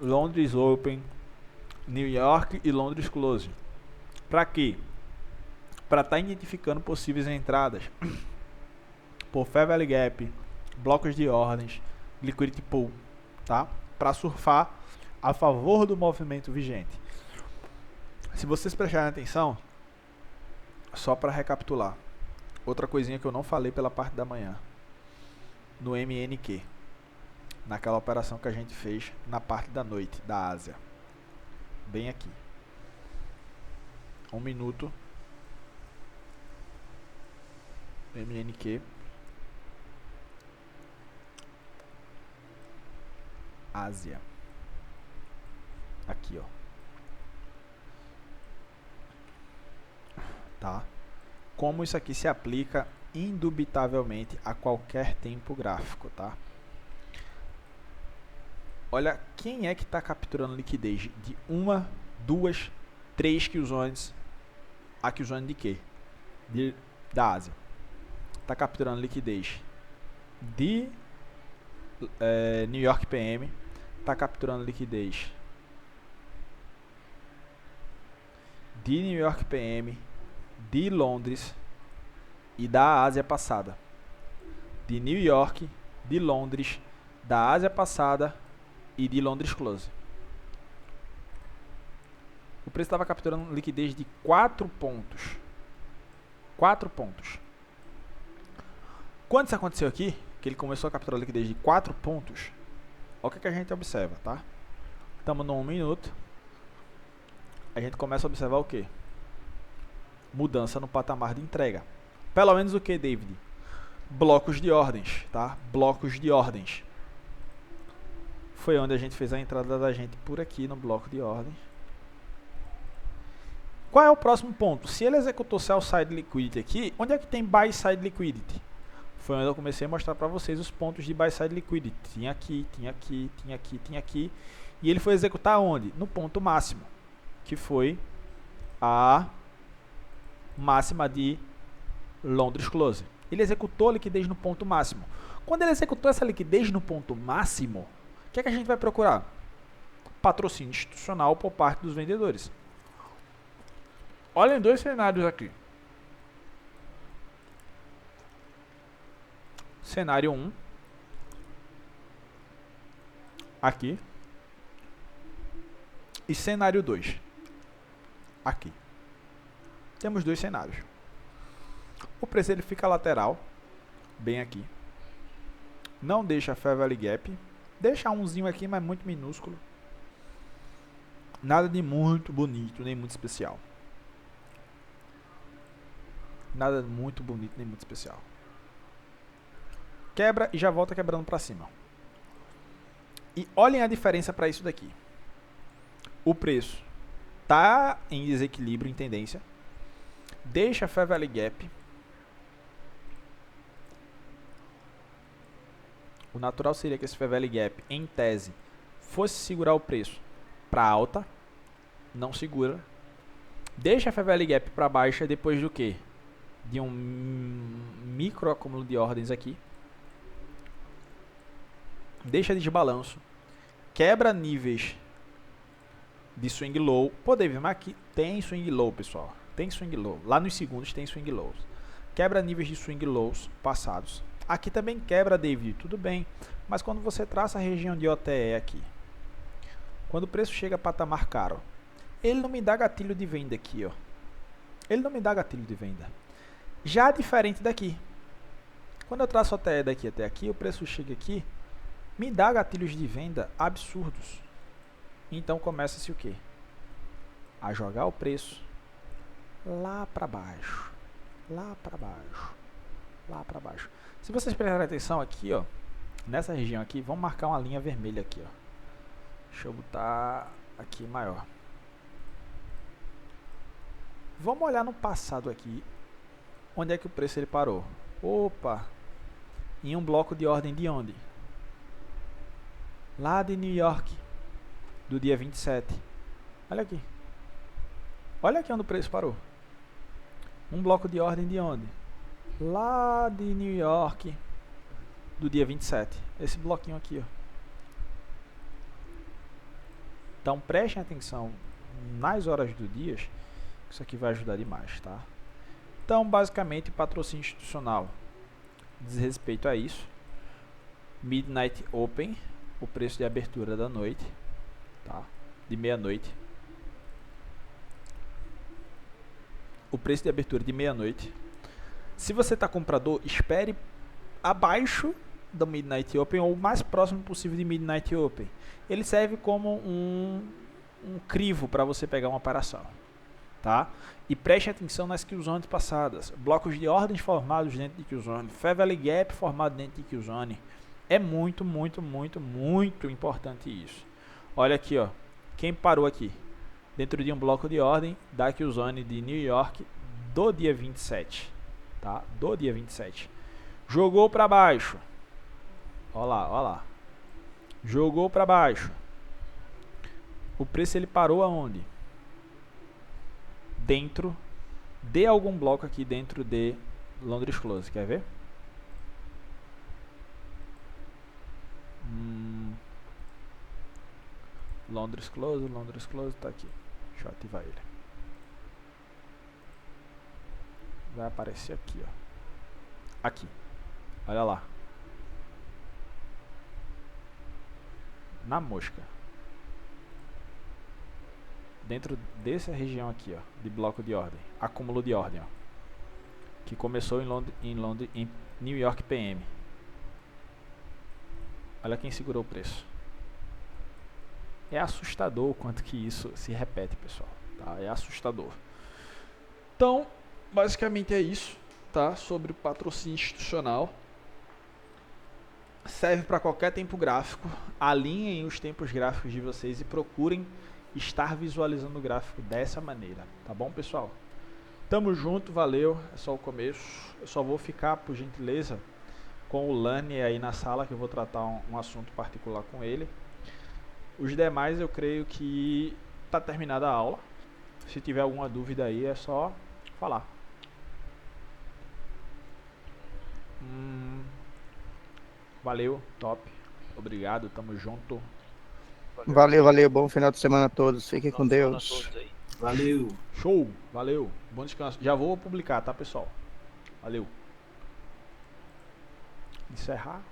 Londres Open, New York e Londres Close. Para quê? Para estar identificando possíveis entradas por Fair Value Gap, blocos de ordens, Liquidity Pool, tá? Para surfar a favor do movimento vigente. Se vocês prestarem atenção, só para recapitular, outra coisinha que eu não falei pela parte da manhã, no MNQ, naquela operação que a gente fez na parte da noite da Ásia, bem aqui, 1 minuto, MNQ, Ásia. Aqui, ó. Tá? Como isso aqui se aplica indubitavelmente a qualquer tempo gráfico, tá? olha quem é que está capturando liquidez de 1, 2, 3 Qzones. A Qzone de quê? Da Ásia. Está capturando liquidez de New York PM. Está capturando liquidez de New York PM, de Londres e da Ásia passada. De New York, de Londres, da Ásia passada e de Londres Close. O preço estava capturando liquidez de 4 pontos. 4 pontos. Quando isso aconteceu aqui, que ele começou a capturar liquidez de 4 pontos, olha o que a gente observa, tá? Estamos no 1 minuto. A gente começa a observar o que? Mudança no patamar de entrega. Pelo menos o que, David? Blocos de ordens, tá? Blocos de ordens. Foi onde a gente fez a entrada da gente por aqui no bloco de ordens. Qual é o próximo ponto? Se ele executou Sell Side Liquidity aqui, onde é que tem Buy Side Liquidity? Foi onde eu comecei a mostrar para vocês os pontos de Buy Side Liquidity. Tinha aqui, tinha aqui, tinha aqui, tinha aqui. E ele foi executar onde? No ponto máximo, que foi a máxima de Londres Close. Ele executou a liquidez no ponto máximo. Quando ele executou essa liquidez no ponto máximo, o que é que a gente vai procurar? Patrocínio institucional por parte dos vendedores. Olhem dois cenários aqui. Cenário 1. Aqui. E cenário 2. Aqui. Temos dois cenários. O preço ele fica lateral, bem aqui. Não deixa Fair Value Gap. Deixa umzinho aqui, mas muito minúsculo. Nada de muito bonito, nem muito especial. Nada muito bonito, nem muito especial. Quebra e já volta quebrando para cima. E olhem a diferença para isso daqui. O preço está em desequilíbrio, em tendência. Deixa Fair Value Gap. O natural seria que esse Fair Value Gap, em tese, fosse segurar o preço para alta. Não segura. Deixa a Fair Value Gap para baixa depois do que? De um micro acúmulo de ordens aqui. Deixa de desbalanço. Quebra níveis de swing low. Pô, David, mas aqui tem swing low, pessoal. Tem swing low. Lá nos segundos tem swing lows. Quebra níveis de swing lows passados. Aqui também quebra, David. Tudo bem. Mas quando você traça a região de OTE aqui, quando o preço chega a patamar caro, ele não me dá gatilho de venda aqui, ó. Ele não me dá gatilho de venda. Já diferente daqui. Quando eu traço OTE daqui até aqui, o preço chega aqui, me dá gatilhos de venda absurdos. Então começa-se o quê? A jogar o preço lá para baixo. Lá para baixo. Lá para baixo. Se vocês prestarem atenção aqui, ó, nessa região aqui, vamos marcar uma linha vermelha aqui, ó. Deixa eu botar aqui maior. Vamos olhar no passado aqui. Onde é que o preço ele parou? Opa! Em um bloco de ordem de onde? Lá de New York, do dia 27. Olha aqui. Olha aqui onde o preço parou. Um bloco de ordem de onde? Lá de New York, do dia 27. Esse bloquinho aqui, ó. Então prestem atenção nas horas do dia. Isso aqui vai ajudar demais, tá? Então, basicamente, patrocínio institucional diz respeito a isso. Midnight Open, o preço de abertura da noite, tá? De meia-noite. O preço de abertura de meia-noite. Se você está comprador, espere abaixo do Midnight Open ou o mais próximo possível de Midnight Open. Ele serve como um crivo para você pegar uma operação, tá? E preste atenção nas Qzones passadas. Blocos de ordens formados dentro de Qzone. Fair Value Gap formado dentro de Qzone. É muito, muito, muito, muito importante isso. Olha aqui, ó. Quem parou aqui? Dentro de um bloco de ordem da Qzone de New York do dia 27. Tá? Do dia 27. Jogou para baixo. Ó lá, ó lá. Jogou para baixo. O preço ele parou aonde? Dentro de algum bloco aqui dentro de Londres Close. Quer ver? Londres Close tá aqui. Deixa eu ativar ele. Vai aparecer aqui, ó. Aqui. Olha lá. Na mosca. Dentro dessa região aqui, ó, de bloco de ordem, acúmulo de ordem, ó, que começou em New York PM. Olha quem segurou o preço. É assustador o quanto que isso se repete, pessoal, tá? É assustador. Então, basicamente é isso, tá? Sobre o patrocínio institucional. Serve para qualquer tempo gráfico. Alinhem os tempos gráficos de vocês e procurem estar visualizando o gráfico dessa maneira, tá bom, pessoal? Tamo junto, valeu, é só o começo. Eu só vou ficar, por gentileza, com o Lani aí na sala, que eu vou tratar um assunto particular com ele. Os demais eu creio que tá terminada a aula. Se tiver alguma dúvida aí é só falar. Valeu, top, obrigado, tamo junto. Valeu. Bom final de semana a todos. Fiquem com Deus. Valeu. Show, valeu, bom descanso. Já vou publicar, tá, pessoal? Valeu. Encerrar.